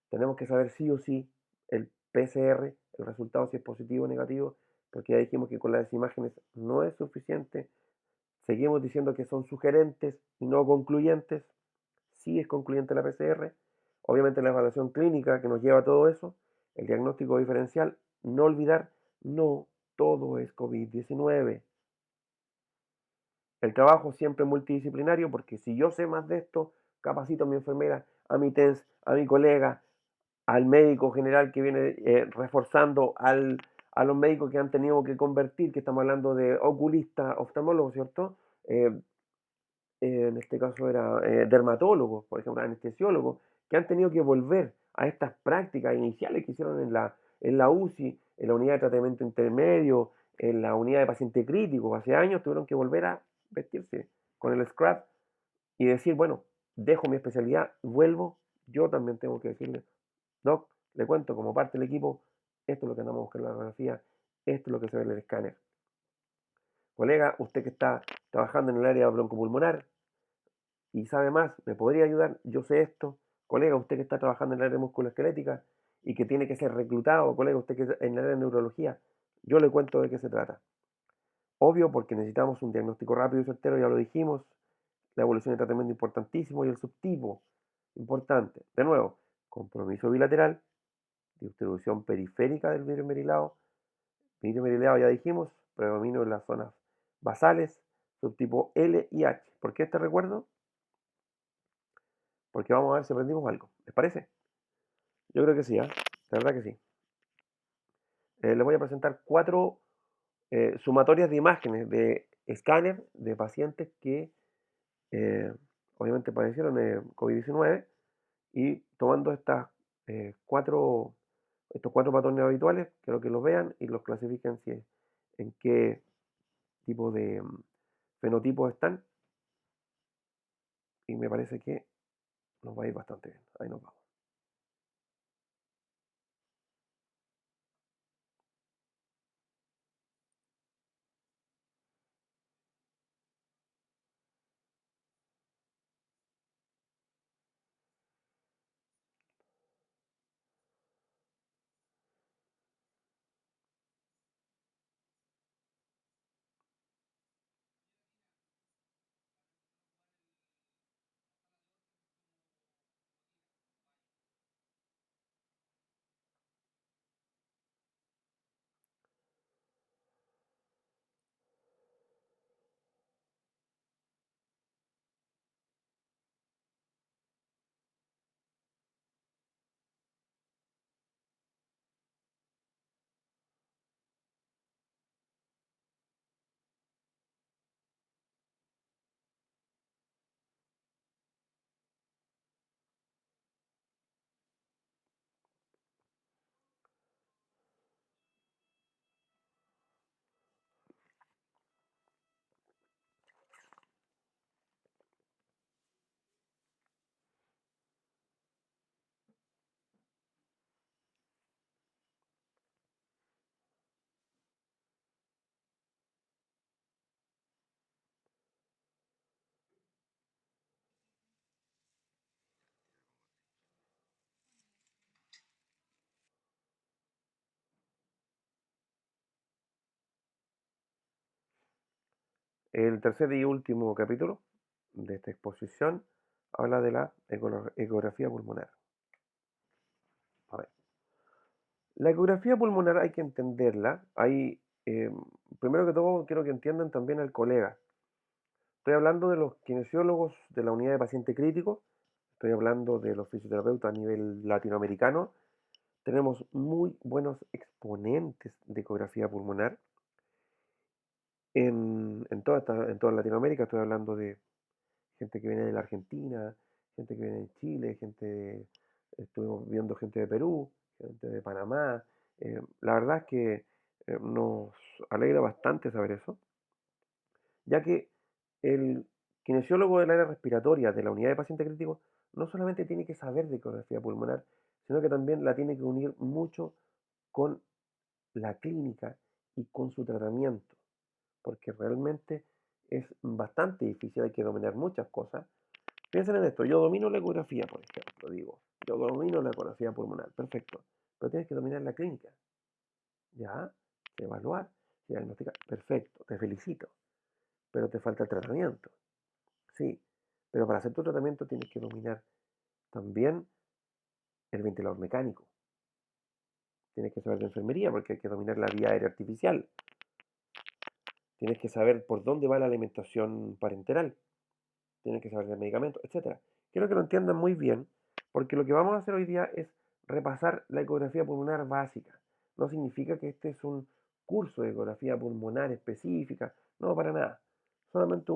Tenemos que saber sí o sí el PCR, el resultado si es positivo o negativo, porque ya dijimos que con las imágenes no es suficiente. Seguimos diciendo que son sugerentes y no concluyentes. Sí es concluyente la PCR. Obviamente la evaluación clínica que nos lleva a todo eso, el diagnóstico diferencial, no olvidar, no todo es COVID-19. El trabajo siempre multidisciplinario, porque si yo sé más de esto, capacito a mi enfermera, a mi TENS, a mi colega, al médico general que viene reforzando, a los médicos que han tenido que convertir, que estamos hablando de oculistas, oftalmólogos, ¿cierto? En este caso era dermatólogos, por ejemplo, anestesiólogos, que han tenido que volver a estas prácticas iniciales que hicieron en la UCI, en la unidad de tratamiento intermedio, en la unidad de paciente crítico. Hace años tuvieron que volver a vestirse con el scrap y decir, bueno, dejo mi especialidad, vuelvo, yo también tengo que decirle, Doc, le cuento como parte del equipo, esto es lo que andamos buscando en la radiografía, esto es lo que se ve en el escáner. Colega, usted que está trabajando en el área broncopulmonar y sabe más, ¿me podría ayudar? Yo sé esto. Colega, usted que está trabajando en el área musculoesquelética y que tiene que ser reclutado, colega, usted que está en el área de neurología, yo le cuento de qué se trata. Obvio, porque necesitamos un diagnóstico rápido y certero, ya lo dijimos, la evolución de tratamiento importantísimo y el subtipo importante. De nuevo, compromiso bilateral, distribución periférica del vidrio merilado. Vidrio merilado ya dijimos, predominio en las zonas basales, subtipo L y H. ¿Por qué este recuerdo? Porque vamos a ver si aprendimos algo. ¿Les parece? Yo creo que sí, ¿eh? La verdad que sí. Les voy a presentar cuatro sumatorias de imágenes de escáner de pacientes que eh, obviamente padecieron COVID-19 y tomando cuatro, estos cuatro patrones habituales, quiero que los vean y los clasifiquen en qué tipo de fenotipos están y me parece que nos va a ir bastante bien. Ahí nos vamos. El tercer y último capítulo de esta exposición habla de la ecografía pulmonar. A ver, la ecografía pulmonar hay que entenderla. Primero que todo, quiero que entiendan también al colega. Estoy hablando de los kinesiólogos de la unidad de paciente crítico, estoy hablando de los fisioterapeutas a nivel latinoamericano. Tenemos muy buenos exponentes de ecografía pulmonar en toda Latinoamérica. Estoy hablando de gente que viene de la Argentina, gente que viene de Chile, estuvimos viendo gente de Perú, gente de Panamá. La verdad es que nos alegra bastante saber eso, ya que el kinesiólogo del área respiratoria de la unidad de paciente crítico no solamente tiene que saber de ecografía pulmonar, sino que también la tiene que unir mucho con la clínica y con su tratamiento, porque realmente es bastante difícil, hay que dominar muchas cosas. Piensen en esto, yo domino la ecografía, por ejemplo, digo, yo domino la ecografía pulmonar, perfecto, pero tienes que dominar la clínica, ¿ya? Evaluar, diagnosticar, perfecto, te felicito, pero te falta el tratamiento, sí, pero para hacer tu tratamiento tienes que dominar también el ventilador mecánico, tienes que saber de enfermería porque hay que dominar la vía aérea artificial, tienes que saber por dónde va la alimentación parenteral, tienes que saber de medicamentos, etcétera. Quiero que lo entiendan muy bien, porque lo que vamos a hacer hoy día es repasar la ecografía pulmonar básica. No significa que este es un curso de ecografía pulmonar específica, no, para nada. Solamente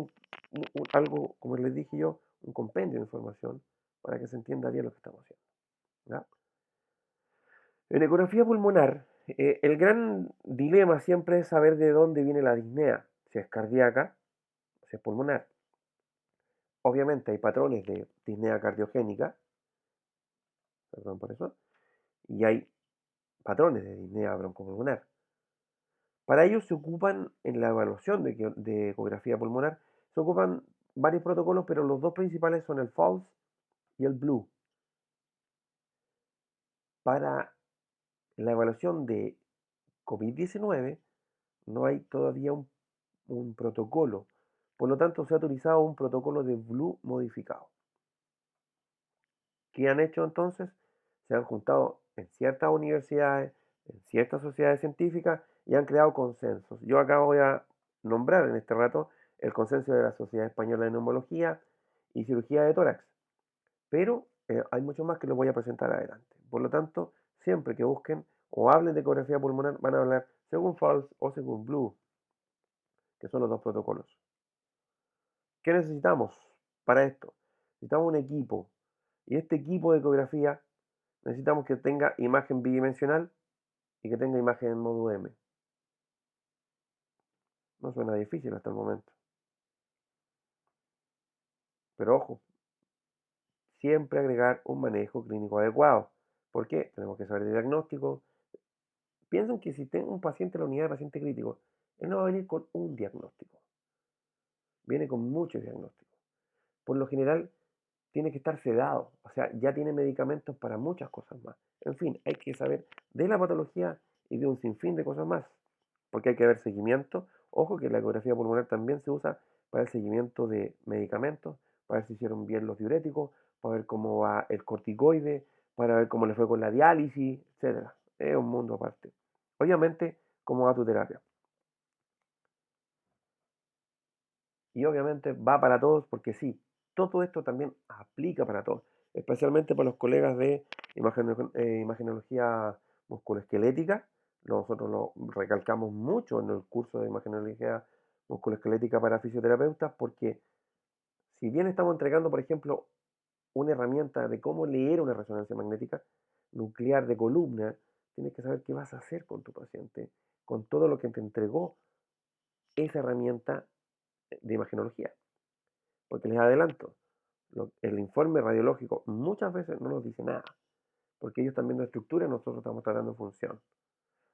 algo, como les dije yo, un compendio de información para que se entienda bien lo que estamos haciendo. ¿Ya? En ecografía pulmonar, el gran dilema siempre es saber de dónde viene la disnea, si es cardíaca o si es pulmonar. Obviamente hay patrones de disnea cardiogénica, perdón por eso, y hay patrones de disnea broncopulmonar. Para ello se ocupan, en la evaluación de ecografía pulmonar, se ocupan varios protocolos, pero los dos principales son el FALS y el Blue. Para la evaluación de COVID-19 no hay todavía un protocolo, por lo tanto se ha utilizado un protocolo de Blue modificado. ¿Qué han hecho entonces? Se han juntado en ciertas universidades, en ciertas sociedades científicas y han creado consensos. Yo acá voy a nombrar en este rato el consenso de la Sociedad Española de Neumología y Cirugía de Tórax, pero hay mucho más que les voy a presentar adelante. Por lo tanto, siempre que busquen o hablen de ecografía pulmonar, van a hablar según FALS o según Blue, que son los dos protocolos. ¿Qué necesitamos para esto? Necesitamos un equipo. Y este equipo de ecografía necesitamos que tenga imagen bidimensional y que tenga imagen en modo M. No suena difícil hasta el momento. Pero ojo, siempre agregar un manejo clínico adecuado. ¿Por qué? Tenemos que saber de diagnóstico. Piensen que si tengo un paciente en la unidad de paciente crítico, él no va a venir con un diagnóstico. Viene con muchos diagnósticos. Por lo general, tiene que estar sedado. O sea, ya tiene medicamentos para muchas cosas más. En fin, hay que saber de la patología y de un sinfín de cosas más. Porque hay que ver seguimiento. Ojo que la ecografía pulmonar también se usa para el seguimiento de medicamentos, para ver si hicieron bien los diuréticos, para ver cómo va el corticoide, para ver cómo le fue con la diálisis, etcétera. Es un mundo aparte. Obviamente, cómo va tu terapia. Y obviamente va para todos porque sí, todo esto también aplica para todos, especialmente para los colegas de imagenología musculoesquelética. Nosotros lo recalcamos mucho en el curso de imagenología musculoesquelética para fisioterapeutas porque si bien estamos entregando, por ejemplo, una herramienta de cómo leer una resonancia magnética nuclear de columna, tienes que saber qué vas a hacer con tu paciente, con todo lo que te entregó esa herramienta de imagenología. Porque les adelanto, el informe radiológico muchas veces no nos dice nada, porque ellos están viendo estructura y nosotros estamos tratando función.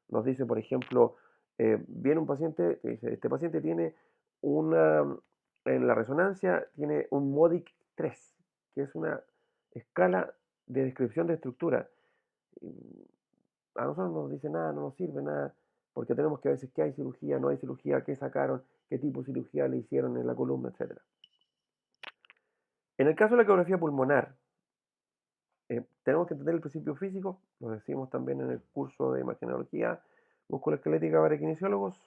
Nos dice, por ejemplo, viene un paciente que dice, este paciente tiene en la resonancia, tiene un MODIC 3, que es una escala de descripción de estructura. A nosotros no nos dice nada, no nos sirve nada, porque tenemos que ver si es que hay cirugía, no hay cirugía, qué sacaron, qué tipo de cirugía le hicieron en la columna, etc. En el caso de la ecografía pulmonar, tenemos que entender el principio físico, lo decimos también en el curso de imagenología musculoesquelética para kinesiólogos,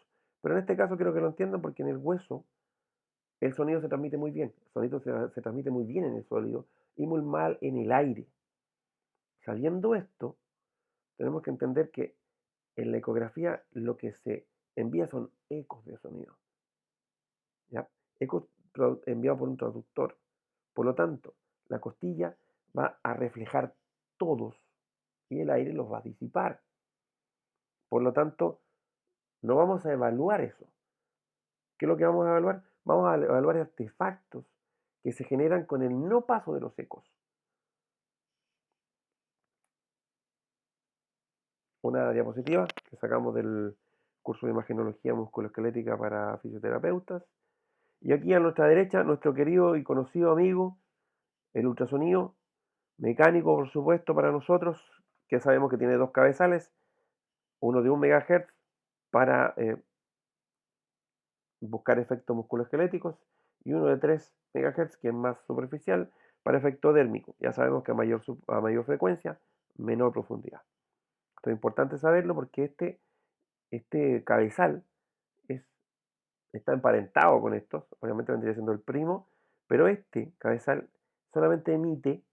pero en este caso quiero que lo entiendan porque en el hueso el sonido se transmite muy bien, el sonido se transmite muy bien en el sólido y muy mal en el aire. Sabiendo esto, tenemos que entender que en la ecografía lo que se envía son ecos de sonido, ¿ya? Ecos enviados por un traductor. Por lo tanto, la costilla va a reflejar todos y el aire los va a disipar. Por lo tanto, no vamos a evaluar eso. ¿Qué es lo que vamos a evaluar? Vamos a evaluar artefactos que se generan con el no paso de los ecos. Una diapositiva que sacamos del curso de imagenología musculoesquelética para fisioterapeutas. Y aquí a nuestra derecha, nuestro querido y conocido amigo, el ultrasonido mecánico, por supuesto, para nosotros, que sabemos que tiene dos cabezales, uno de 1 MHz para buscar efectos musculoesqueléticos y uno de 3 MHz, que es más superficial, para efecto dérmico. Ya sabemos que a mayor frecuencia, menor profundidad. Esto es importante saberlo porque este cabezal es, está emparentado con estos, obviamente vendría siendo el primo, pero este cabezal solamente emite,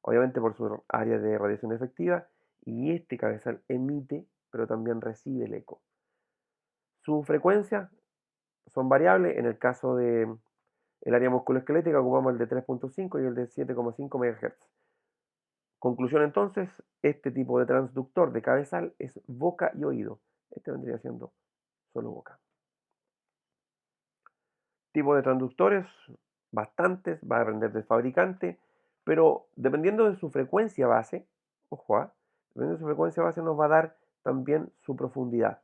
obviamente por su área de radiación efectiva, y este cabezal emite, pero también recibe el eco. Su frecuencia son variables, en el caso de el área musculoesquelética ocupamos el de 3.5 y el de 7,5 MHz. Conclusión entonces, este tipo de transductor de cabezal es boca y oído. Este vendría siendo solo boca. Tipo de transductores, bastantes, va a depender del fabricante, pero dependiendo de su frecuencia base, ojo, dependiendo de su frecuencia base nos va a dar también su profundidad.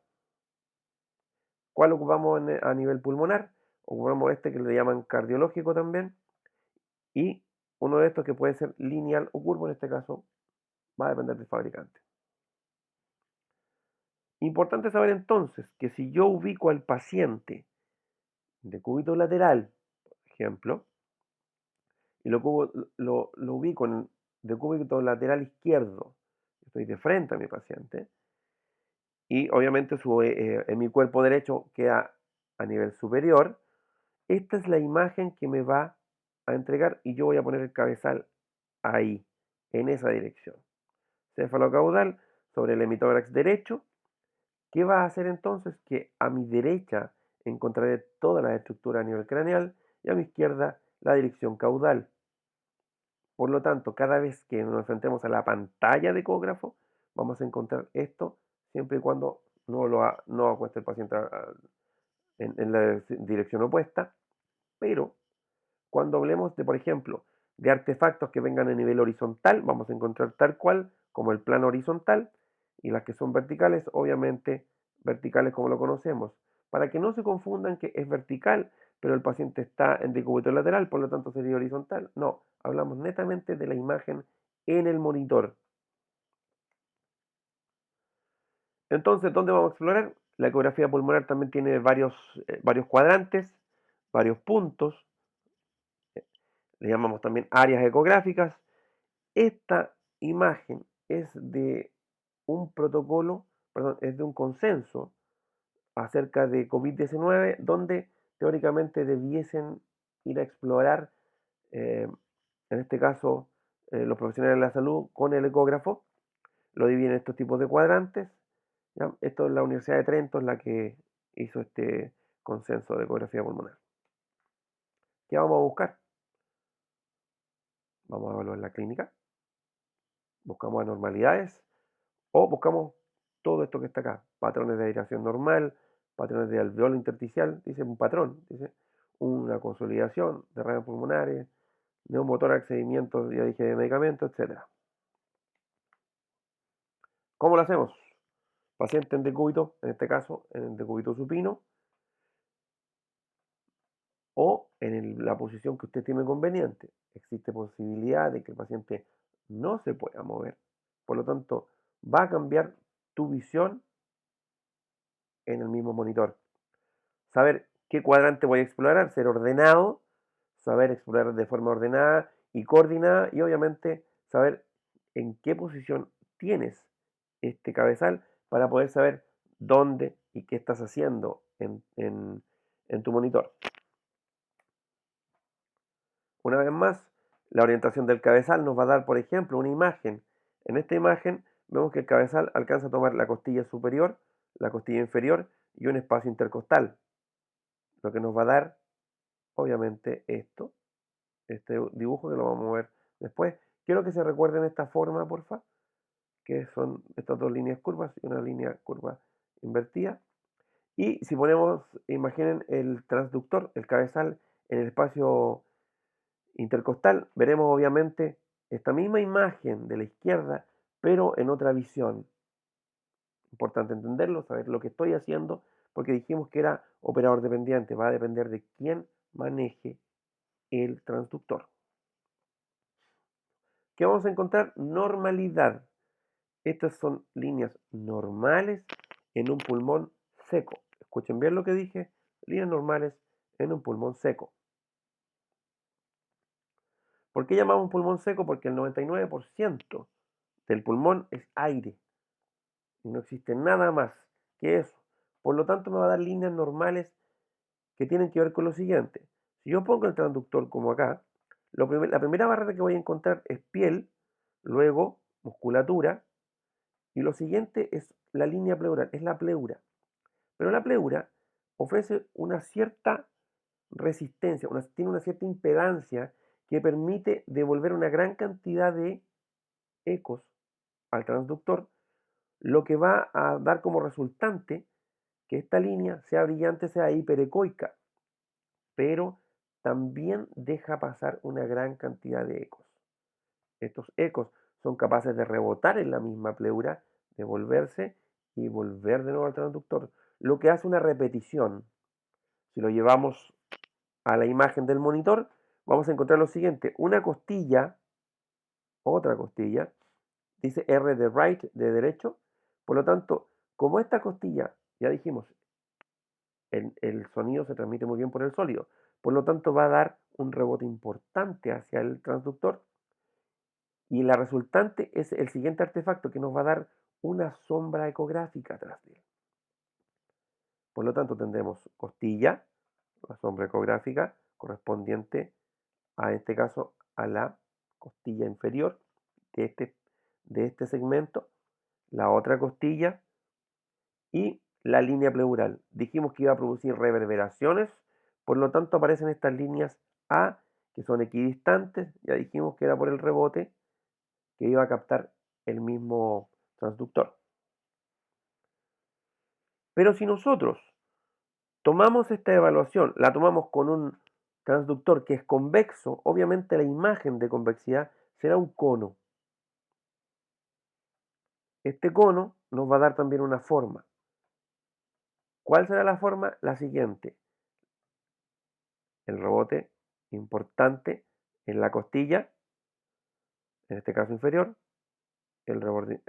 ¿Cuál ocupamos a nivel pulmonar? Ocupamos este que le llaman cardiológico también, y uno de estos que puede ser lineal o curvo, en este caso va a depender del fabricante. Importante saber entonces que si yo ubico al paciente de cúbito lateral, por ejemplo, y lo ubico de cúbito lateral izquierdo, estoy de frente a mi paciente, y obviamente en mi cuerpo derecho queda a nivel superior, esta es la imagen que me va a entregar y yo voy a poner el cabezal ahí, en esa dirección. Cefalocaudal sobre el hemitórax derecho. ¿Qué va a hacer entonces? Que a mi derecha encontraré toda la estructura a nivel craneal y a mi izquierda la dirección caudal. Por lo tanto, cada vez que nos enfrentemos a la pantalla de ecógrafo, vamos a encontrar esto siempre y cuando no acueste el paciente en la dirección opuesta. Pero cuando hablemos de, por ejemplo, de artefactos que vengan a nivel horizontal, vamos a encontrar tal cual como el plano horizontal, y las que son verticales, obviamente verticales como lo conocemos, para que no se confundan que es vertical, pero el paciente está en decúbito lateral, por lo tanto sería horizontal. No, hablamos netamente de la imagen en el monitor. Entonces, ¿dónde vamos a explorar? La ecografía pulmonar también tiene varios cuadrantes, varios puntos, le llamamos también áreas ecográficas. Esta imagen es de un protocolo, perdón, es de un consenso acerca de COVID-19, donde teóricamente debiesen ir a explorar, eh, en este caso, los profesionales de la salud con el ecógrafo. Lo dividen en estos tipos de cuadrantes. ¿Ya? Esto es la Universidad de Trento, es la que hizo este consenso de ecografía pulmonar. ¿Qué vamos a buscar? Vamos a evaluar la clínica, buscamos anormalidades o buscamos todo esto que está acá, patrones de aireación normal, patrones de alveolo intersticial, dice un patrón, dice una consolidación de radios pulmonares, neumotórax, seguimientos, ya dije, de medicamentos, etcétera. ¿Cómo lo hacemos? Paciente en decúbito, en este caso en decúbito supino, o en la posición que usted tiene conveniente. Existe posibilidad de que el paciente no se pueda mover, por lo tanto va a cambiar tu visión en el mismo monitor. Saber qué cuadrante voy a explorar, ser ordenado, saber explorar de forma ordenada y coordinada y obviamente saber en qué posición tienes este cabezal para poder saber dónde y qué estás haciendo en tu monitor. Una vez más, la orientación del cabezal nos va a dar, por ejemplo, una imagen. En esta imagen vemos que el cabezal alcanza a tomar la costilla superior, la costilla inferior y un espacio intercostal, lo que nos va a dar, obviamente, este dibujo que lo vamos a ver después. Quiero que se recuerden esta forma, porfa, que son estas dos líneas curvas y una línea curva invertida. Y si ponemos, imaginen el transductor, el cabezal en el espacio intercostal, veremos obviamente esta misma imagen de la izquierda, pero en otra visión. Importante entenderlo, saber lo que estoy haciendo, porque dijimos que era operador dependiente, va a depender de quién maneje el transductor. ¿Qué vamos a encontrar? Normalidad. Estas son líneas normales en un pulmón seco. Escuchen bien lo que dije, líneas normales en un pulmón seco. ¿Por qué llamamos pulmón seco? Porque el 99% del pulmón es aire y no existe nada más que eso. Por lo tanto, me va a dar líneas normales que tienen que ver con lo siguiente. Si yo pongo el transductor como acá, la primera barrera que voy a encontrar es piel, luego musculatura, y lo siguiente es la línea pleural, es la pleura. Pero la pleura ofrece una cierta resistencia, tiene una cierta impedancia que permite devolver una gran cantidad de ecos al transductor, lo que va a dar como resultante que esta línea sea brillante, sea hiperecoica, pero también deja pasar una gran cantidad de ecos. Estos ecos son capaces de rebotar en la misma pleura, devolverse y volver de nuevo al transductor, lo que hace una repetición. Si lo llevamos a la imagen del monitor, vamos a encontrar lo siguiente, una costilla, otra costilla, dice R de right, de derecho, por lo tanto, como esta costilla, ya dijimos, el sonido se transmite muy bien por el sólido, por lo tanto va a dar un rebote importante hacia el transductor y la resultante es el siguiente artefacto que nos va a dar una sombra ecográfica atrás de él. Por lo tanto, tendremos costilla, la sombra ecográfica correspondiente a este caso a la costilla inferior de este segmento, la otra costilla y la línea pleural. Dijimos que iba a producir reverberaciones, por lo tanto aparecen estas líneas A que son equidistantes, ya dijimos que era por el rebote que iba a captar el mismo transductor. Pero si nosotros tomamos esta evaluación, la tomamos con un transductor que es convexo, obviamente la imagen de convexidad será un cono. Este cono nos va a dar también una forma. ¿Cuál será la forma? La siguiente. El rebote importante en la costilla, en este caso inferior, el rebote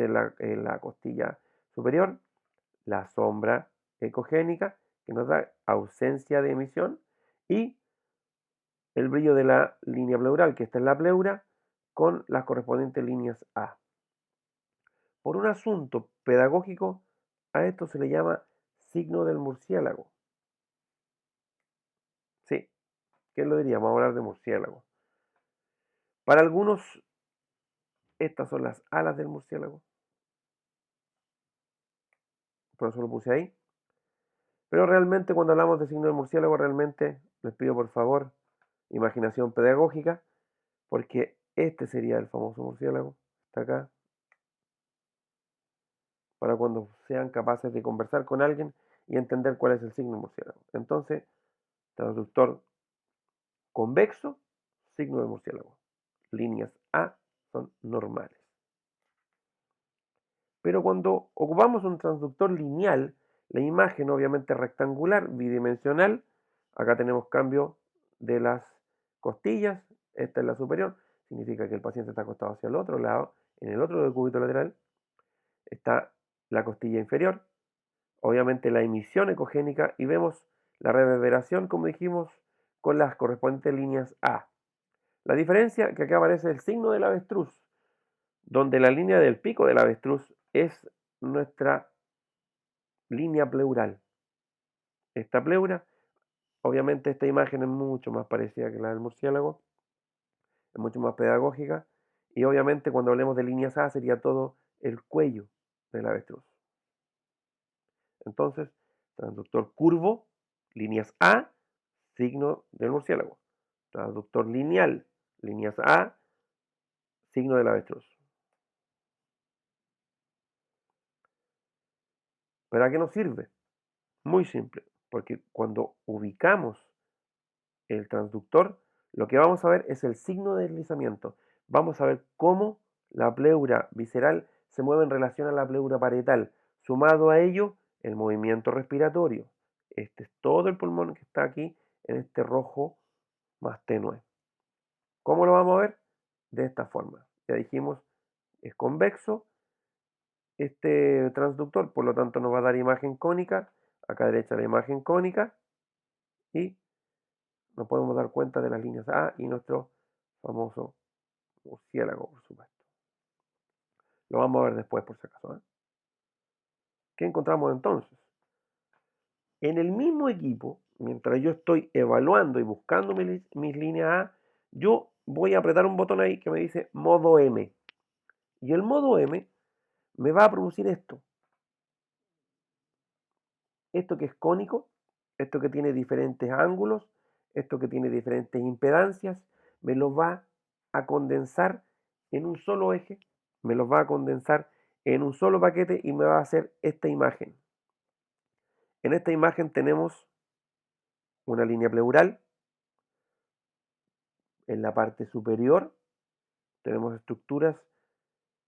en la costilla superior, la sombra ecogénica, que nos da ausencia de emisión, y el brillo de la línea pleural, que está en la pleura, con las correspondientes líneas A. Por un asunto pedagógico, a esto se le llama signo del murciélago. Sí, ¿quién lo diría? Vamos a hablar de murciélago. Para algunos, estas son las alas del murciélago. Por eso lo puse ahí. Pero realmente cuando hablamos de signo del murciélago, realmente les pido por favor imaginación pedagógica, porque este sería el famoso murciélago. Está acá. Para cuando sean capaces de conversar con alguien y entender cuál es el signo del murciélago. Entonces, transductor convexo, signo del murciélago. Líneas A son normales. Pero cuando ocupamos un transductor lineal, la imagen obviamente rectangular, bidimensional, acá tenemos cambio de las costillas, esta es la superior, significa que el paciente está acostado hacia el otro lado, en el otro decúbito lateral, está la costilla inferior, obviamente la emisión ecogénica y vemos la reverberación, como dijimos, con las correspondientes líneas A. La diferencia que acá aparece el signo del avestruz, donde la línea del pico del avestruz es nuestra línea pleural. Esta pleura, obviamente esta imagen es mucho más parecida que la del murciélago, es mucho más pedagógica, y obviamente cuando hablemos de líneas A sería todo el cuello del avestruz. Entonces, transductor curvo, líneas A, signo del murciélago. Transductor lineal, líneas A, signo del avestruz. ¿Para qué nos sirve? Muy simple, porque cuando ubicamos el transductor, lo que vamos a ver es el signo de deslizamiento. Vamos a ver cómo la pleura visceral se mueve en relación a la pleura parietal. Sumado a ello, el movimiento respiratorio. Este es todo el pulmón que está aquí en este rojo más tenue. ¿Cómo lo vamos a ver? De esta forma. Ya dijimos, es convexo este transductor, por lo tanto nos va a dar imagen cónica. Acá a derecha la imagen cónica y nos podemos dar cuenta de las líneas A y nuestro famoso murciélago, por supuesto. Lo vamos a ver después, por si acaso, ¿eh? ¿Qué encontramos entonces? En el mismo equipo, mientras yo estoy evaluando y buscando mis líneas A, yo voy a apretar un botón ahí que me dice modo M. Y el modo M me va a producir esto. Esto que es cónico, esto que tiene diferentes ángulos, esto que tiene diferentes impedancias, me lo va a condensar en un solo eje, me los va a condensar en un solo paquete y me va a hacer esta imagen. En esta imagen tenemos una línea pleural, en la parte superior tenemos estructuras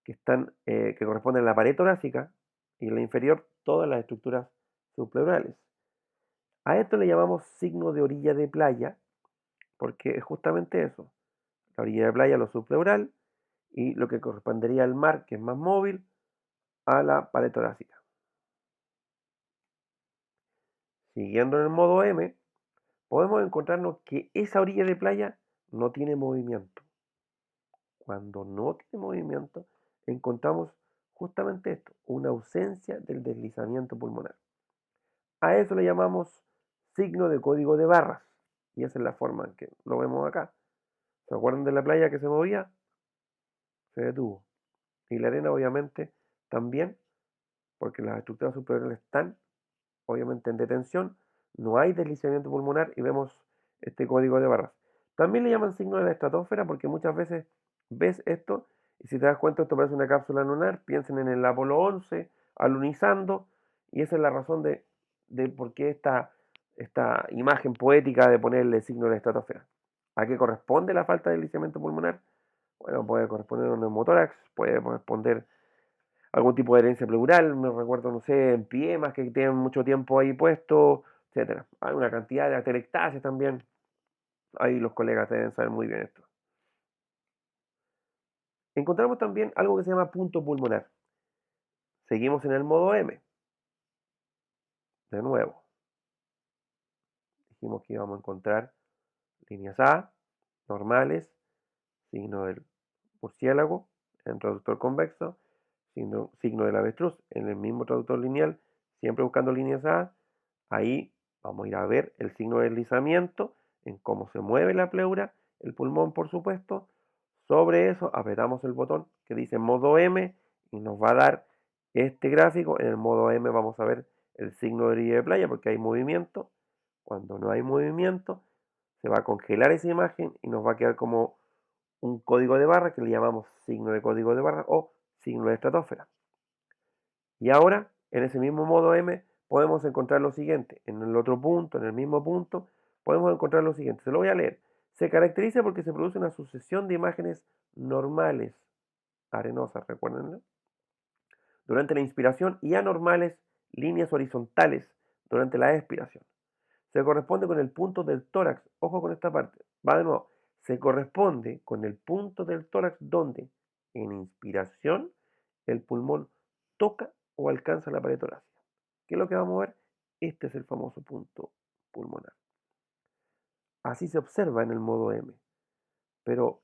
que corresponden a la pared torácica y en la inferior todas las estructuras subpleurales. A esto le llamamos signo de orilla de playa porque es justamente eso, la orilla de playa, lo subpleural, y lo que correspondería al mar, que es más móvil, a la pared torácica. Siguiendo en el modo M, podemos encontrarnos que esa orilla de playa no tiene movimiento. Cuando no tiene movimiento, encontramos justamente esto, una ausencia del deslizamiento pulmonar. A eso le llamamos signo de código de barras, y esa es la forma en que lo vemos acá. ¿Se acuerdan de la playa que se movía? Se detuvo. Y la arena obviamente también, porque las estructuras superiores están obviamente en detención, no hay deslizamiento pulmonar y vemos este código de barras. También le llaman signo de la estratosfera porque muchas veces ves esto y si te das cuenta esto parece una cápsula lunar, piensen en el Apolo 11 alunizando y esa es la razón de por qué esta imagen poética de ponerle el signo de la estratosfera. ¿A qué corresponde la falta de deslizamiento pulmonar? Bueno, puede corresponder a un neumotórax, puede corresponder algún tipo de herencia pleural, me recuerdo, no sé, empiemas que tienen mucho tiempo ahí puesto, etcétera. Hay una cantidad de atelectasias también. Ahí los colegas deben saber muy bien esto. Encontramos también algo que se llama punto pulmonar. Seguimos en el modo M. De nuevo, dijimos que íbamos a encontrar líneas A, normales, signo del murciélago, en traductor convexo, signo del avestruz, en el mismo traductor lineal, siempre buscando líneas A. Ahí vamos a ir a ver el signo de deslizamiento, en cómo se mueve la pleura, el pulmón por supuesto. Sobre eso apretamos el botón que dice modo M y nos va a dar este gráfico. En el modo M vamos a ver el signo de orilla de playa porque hay movimiento. Cuando no hay movimiento se va a congelar esa imagen y nos va a quedar como un código de barra que le llamamos signo de código de barra o signo de estratosfera. Y ahora, en ese mismo modo M, podemos encontrar lo siguiente. En el otro punto, en el mismo punto, podemos encontrar lo siguiente. Se lo voy a leer. Se caracteriza porque se produce una sucesión de imágenes normales, arenosas, recuérdenlo, durante la inspiración y anormales, líneas horizontales, durante la expiración. Se corresponde con el punto del tórax. Ojo con esta parte. Va de nuevo. Se corresponde con el punto del tórax donde en inspiración el pulmón toca o alcanza la pared torácica. ¿Qué es lo que vamos a ver? Este es el famoso punto pulmonar. Así se observa en el modo M. Pero,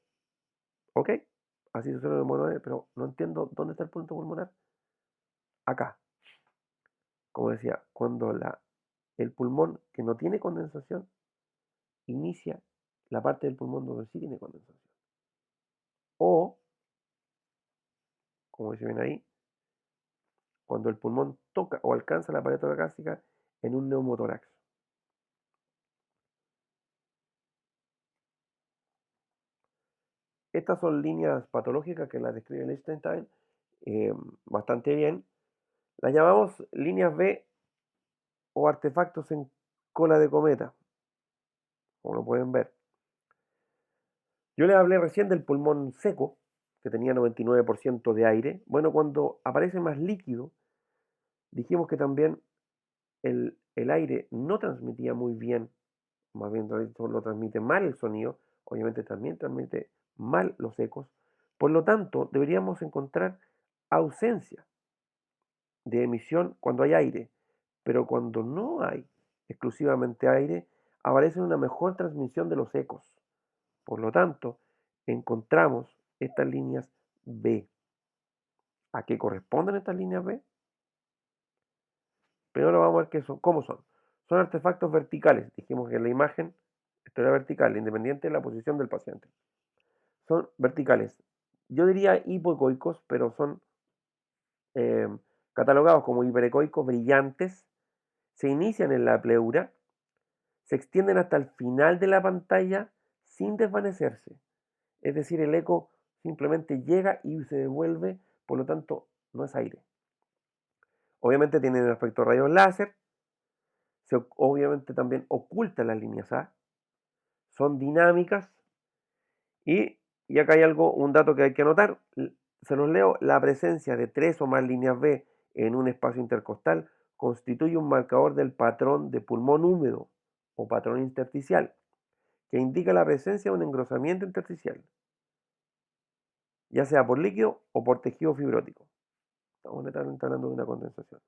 ok, así se observa en el modo M, pero no entiendo dónde está el punto pulmonar. Acá. Como decía, cuando el pulmón que no tiene condensación inicia la parte del pulmón donde sí tiene condensación. O, como dice bien ahí, cuando el pulmón toca o alcanza la pared torácica en un neumotórax. Estas son líneas patológicas que las describe Liechtenstein bastante bien. Las llamamos líneas B o artefactos en cola de cometa, como lo pueden ver. Yo les hablé recién del pulmón seco, que tenía 99% de aire. Bueno, cuando aparece más líquido, dijimos que también el aire no transmitía muy bien, más bien lo transmite mal el sonido, obviamente también transmite mal los ecos. Por lo tanto, deberíamos encontrar ausencia de emisión cuando hay aire, pero cuando no hay exclusivamente aire, aparece una mejor transmisión de los ecos. Por lo tanto, encontramos estas líneas B. ¿A qué corresponden estas líneas B? Primero vamos a ver cómo son. Son artefactos verticales. Dijimos que en la imagen esto era vertical, independiente de la posición del paciente. Son verticales. Yo diría hipoecoicos, pero son eh, catalogados como hiperecoicos brillantes. Se inician en la pleura, se extienden hasta el final de la pantalla sin desvanecerse. Es decir, el eco simplemente llega y se devuelve, por lo tanto, no es aire. Obviamente tienen el efecto de rayos láser, obviamente también ocultan las líneas A, son dinámicas y acá hay un dato que hay que anotar, se los leo, la presencia de 3 o más líneas B en un espacio intercostal constituye un marcador del patrón de pulmón húmedo o patrón intersticial, que indica la presencia de un engrosamiento intersticial, ya sea por líquido o por tejido fibrótico. Estamos netamente hablando de una condensación.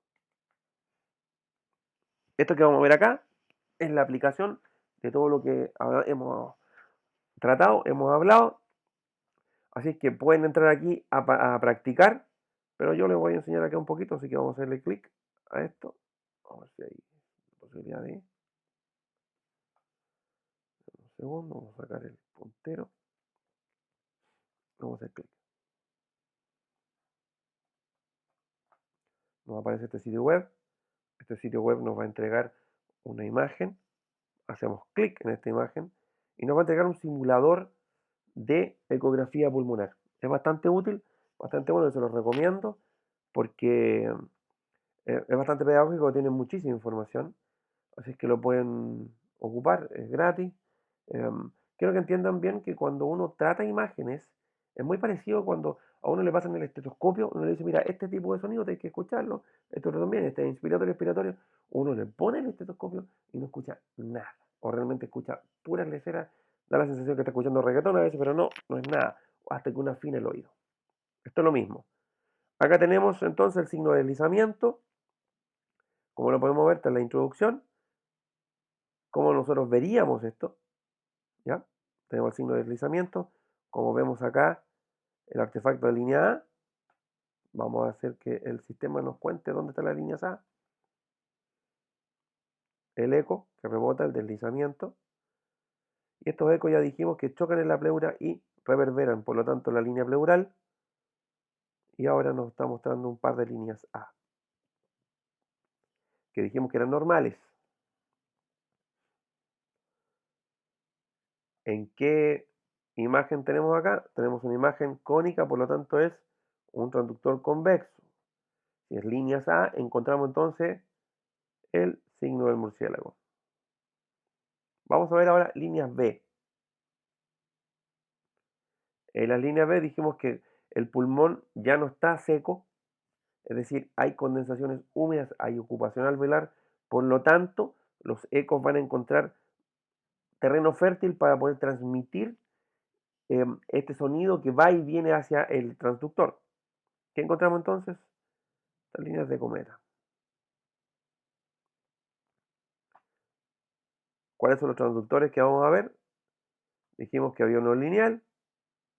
Esto que vamos a ver acá es la aplicación de todo lo que hemos tratado, hemos hablado. Así que pueden entrar aquí a practicar, pero yo les voy a enseñar acá un poquito, así que vamos a hacerle clic a esto. Vamos a ver si hay posibilidad de... Un segundo, vamos a sacar el puntero. Vamos a hacer clic. Nos aparece este sitio web. Este sitio web nos va a entregar una imagen. Hacemos clic en esta imagen y nos va a entregar un simulador de ecografía pulmonar. Es bastante útil, bastante bueno, se los recomiendo porque es bastante pedagógico, tiene muchísima información, así que lo pueden ocupar, es gratis. Quiero que entiendan bien que cuando uno trata imágenes, es muy parecido cuando a uno le pasan el estetoscopio, uno le dice, mira, este tipo de sonido tienes que escucharlo, esto también, este inspiratorio, expiratorio, uno le pone el estetoscopio y no escucha nada, o realmente escucha puras leceras, da la sensación que está escuchando reggaetón a veces, pero no, no es nada, hasta que uno afina el oído. Esto es lo mismo. Acá tenemos entonces el signo de deslizamiento, como lo podemos ver, está en la introducción, cómo nosotros veríamos esto, ¿ya? Tenemos el signo de deslizamiento, como vemos acá, el artefacto de línea A, vamos a hacer que el sistema nos cuente dónde están las líneas A, el eco que rebota, el deslizamiento, y estos ecos ya dijimos que chocan en la pleura y reverberan, por lo tanto, la línea pleural, y ahora nos está mostrando un par de líneas A, que dijimos que eran normales. ¿En qué imagen tenemos acá? Tenemos una imagen cónica, por lo tanto es un transductor convexo. Si es líneas A, encontramos entonces el signo del murciélago. Vamos a ver ahora líneas B. En las líneas B dijimos que el pulmón ya no está seco, es decir, hay condensaciones húmedas, hay ocupación alveolar, por lo tanto, los ecos van a encontrar terreno fértil para poder transmitir este sonido que va y viene hacia el transductor. ¿Qué encontramos entonces? Estas líneas de cometa. ¿Cuáles son los transductores que vamos a ver? Dijimos que había uno lineal,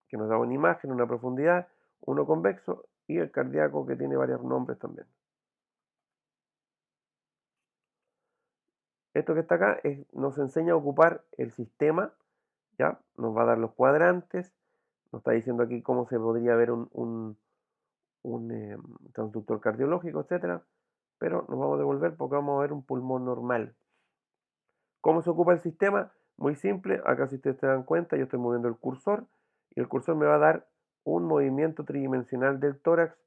que nos daba una imagen, una profundidad, uno convexo y el cardíaco que tiene varios nombres también. Esto que está acá nos enseña a ocupar el sistema, ¿ya? Nos va a dar los cuadrantes, nos está diciendo aquí cómo se podría ver un transductor cardiológico, etcétera, pero nos vamos a devolver porque vamos a ver un pulmón normal. ¿Cómo se ocupa el sistema? Muy simple, acá si ustedes se dan cuenta, yo estoy moviendo el cursor y el cursor me va a dar un movimiento tridimensional del tórax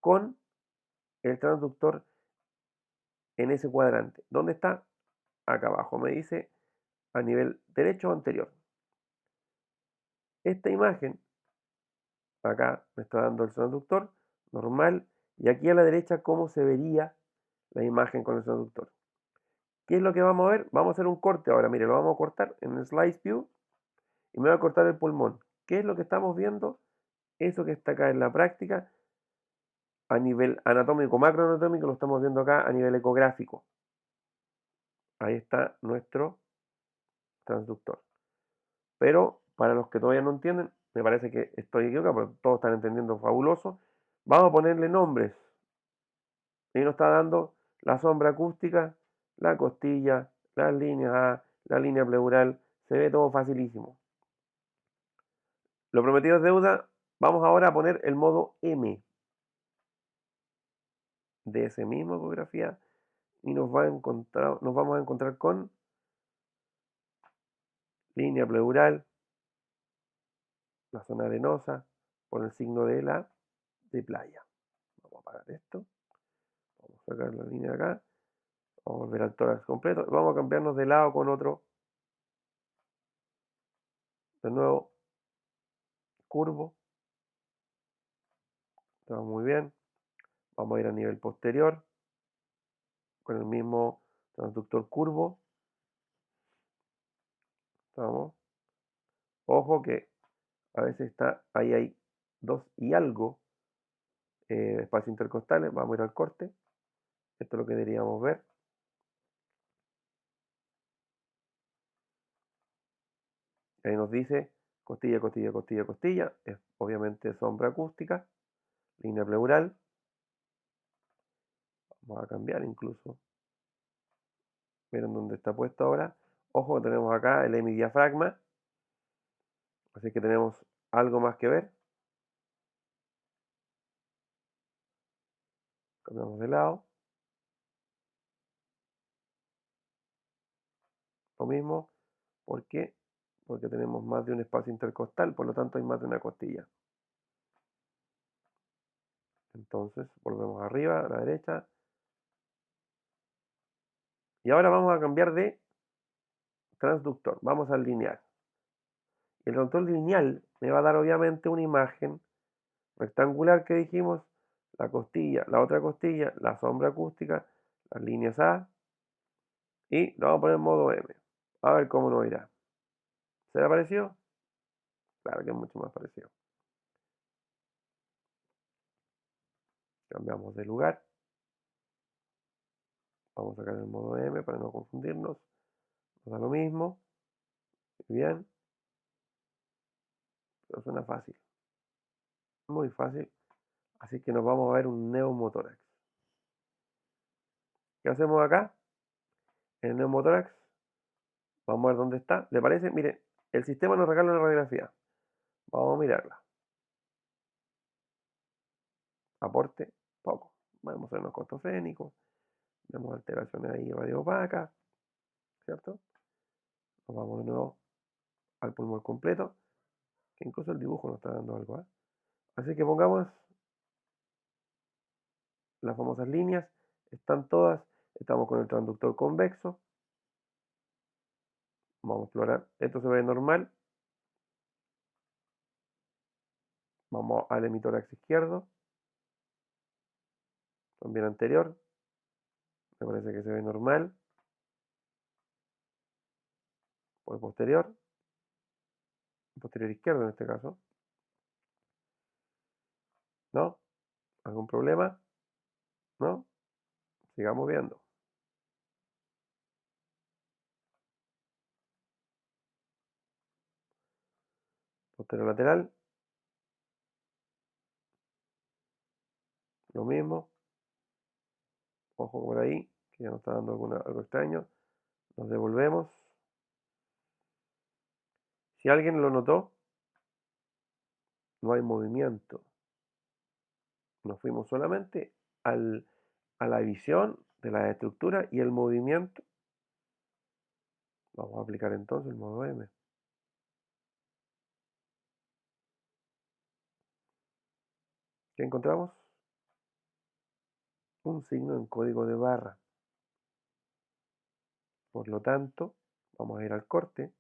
con el transductor en ese cuadrante. ¿Dónde está? Acá abajo, me dice a nivel derecho o anterior. Esta imagen, acá me está dando el transductor normal y aquí a la derecha cómo se vería la imagen con el transductor. ¿Qué es lo que vamos a ver? Vamos a hacer un corte ahora, mire, lo vamos a cortar en el Slice View y me va a cortar el pulmón. ¿Qué es lo que estamos viendo? Eso que está acá en la práctica a nivel anatómico, macroanatómico, lo estamos viendo acá a nivel ecográfico. Ahí está nuestro transductor. Pero para los que todavía no entienden, me parece que estoy equivocado, pero todos están entendiendo fabuloso. Vamos a ponerle nombres. Y nos está dando la sombra acústica, la costilla, las líneas A, la línea pleural. Se ve todo facilísimo. Lo prometido es deuda. Vamos ahora a poner el modo M de esa misma ecografía y nos vamos a encontrar con línea pleural, la zona arenosa, por el signo de playa. Vamos a apagar esto, vamos a sacar la línea de acá, vamos a volver al tórax completo, vamos a cambiarnos de lado con otro, de nuevo, curvo, está muy bien, vamos a ir a nivel posterior, con el mismo transductor curvo, estamos, ojo que a veces está, ahí hay 2 y algo espacios intercostales, vamos a ir al corte, esto es lo que deberíamos ver, ahí nos dice costilla, costilla, costilla, costilla, es obviamente sombra acústica, línea pleural, vamos a cambiar incluso, miren dónde está puesto ahora, ojo que tenemos acá el hemidiafragma, así que tenemos algo más que ver, cambiamos de lado, lo mismo, ¿por qué? Porque tenemos más de un espacio intercostal, por lo tanto hay más de una costilla. Entonces volvemos arriba, a la derecha, y ahora vamos a cambiar de transductor, vamos al lineal. El transductor lineal me va a dar obviamente una imagen rectangular que dijimos, la costilla, la otra costilla, la sombra acústica, las líneas A, y lo vamos a poner en modo M. A ver cómo nos irá. ¿Será parecido? Claro que es mucho más parecido. Cambiamos de lugar. Vamos a sacar el modo M para no confundirnos. Nos da lo mismo. Bien. Pero suena fácil. Muy fácil. Así que nos vamos a ver un neumotórax. ¿Qué hacemos acá? En el neumotórax. Vamos a ver dónde está. ¿Le parece? Mire, el sistema nos regala una radiografía. Vamos a mirarla. Aporte, poco. Vemos senos costofrénicos. Vemos alteraciones ahí radiopacas. ¿Cierto? Nos vamos de nuevo al pulmón completo. Que incluso el dibujo nos está dando algo. Así que pongamos las famosas líneas. Están todas. Estamos con el transductor convexo. Vamos a explorar. Esto se ve normal. Vamos al hemitórax izquierdo. También anterior. Me parece que se ve normal. Por posterior. Posterior izquierdo en este caso. ¿No? ¿Algún problema? ¿no? Sigamos viendo. Posterolateral, lo mismo. Ojo por ahí, que ya nos está dando algo extraño. Nos devolvemos. Si alguien lo notó, no hay movimiento. Nos fuimos solamente a la visión de la estructura y el movimiento. Vamos a aplicar entonces el modo M. ¿Qué encontramos? Un signo en código de barra. Por lo tanto, vamos a ir al corte.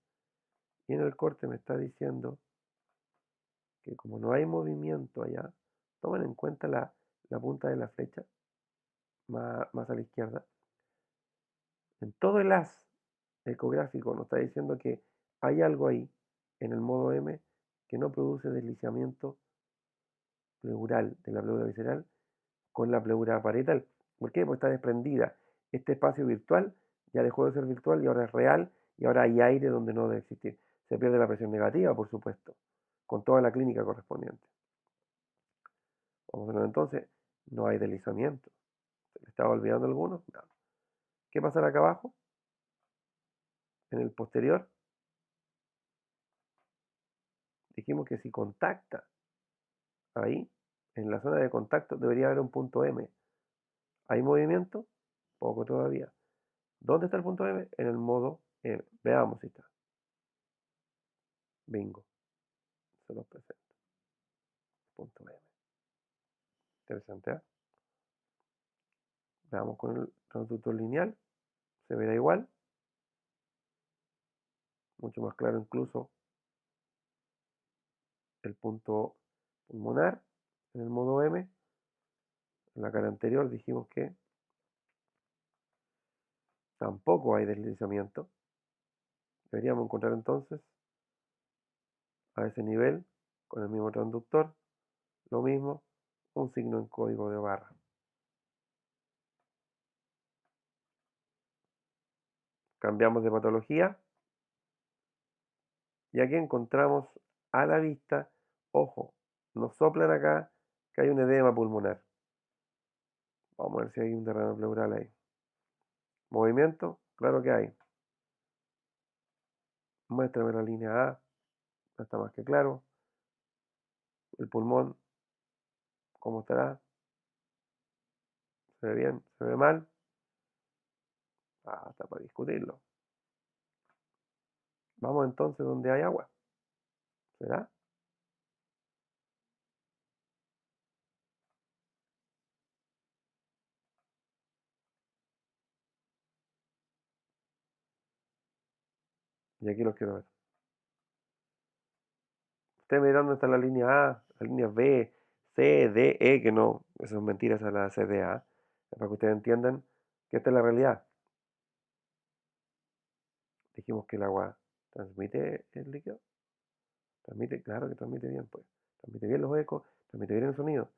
Y en el corte me está diciendo que como no hay movimiento allá, tomen en cuenta la punta de la flecha más a la izquierda. En todo el haz ecográfico nos está diciendo que hay algo ahí en el modo M que no produce deslizamiento pleural de la pleura visceral con la pleura parietal. ¿Por qué? Porque está desprendida. Este espacio virtual ya dejó de ser virtual y ahora es real y ahora hay aire donde no debe existir. Se pierde la presión negativa, por supuesto, con toda la clínica correspondiente. Vamos a ver entonces, no hay deslizamiento. ¿Se me estaba olvidando alguno? No. ¿Qué pasa acá abajo? En el posterior, dijimos que si contacta ahí, en la zona de contacto, debería haber un punto M. ¿Hay movimiento? Poco todavía. ¿Dónde está el punto M? En el modo M. Veamos si está. Bingo. Se los presento. Punto M. Interesante, ¿eh? Veamos con el transductor lineal. Se verá igual. Mucho más claro incluso el punto pulmonar en el modo M. En la cara anterior dijimos que tampoco hay deslizamiento. Deberíamos encontrar entonces a ese nivel, con el mismo transductor, lo mismo, un signo en código de barra. Cambiamos de patología y aquí encontramos a la vista, ojo, nos soplan acá que hay un edema pulmonar. Vamos a ver si hay un derrame pleural ahí. Movimiento, claro que hay. Muéstrame la línea A, está más que claro. El pulmón, ¿cómo estará? ¿Se ve bien? ¿Se ve mal? Ah, está para discutirlo. Vamos entonces donde hay agua. ¿Será? Y aquí los quiero ver. Usted mirando dónde está la línea A, la línea B, C, D, E, que no, eso es mentiras a la CDA, para que ustedes entiendan que esta es la realidad. Dijimos que el agua transmite el líquido, transmite, claro que transmite bien, pues, transmite bien los ecos, transmite bien el sonido.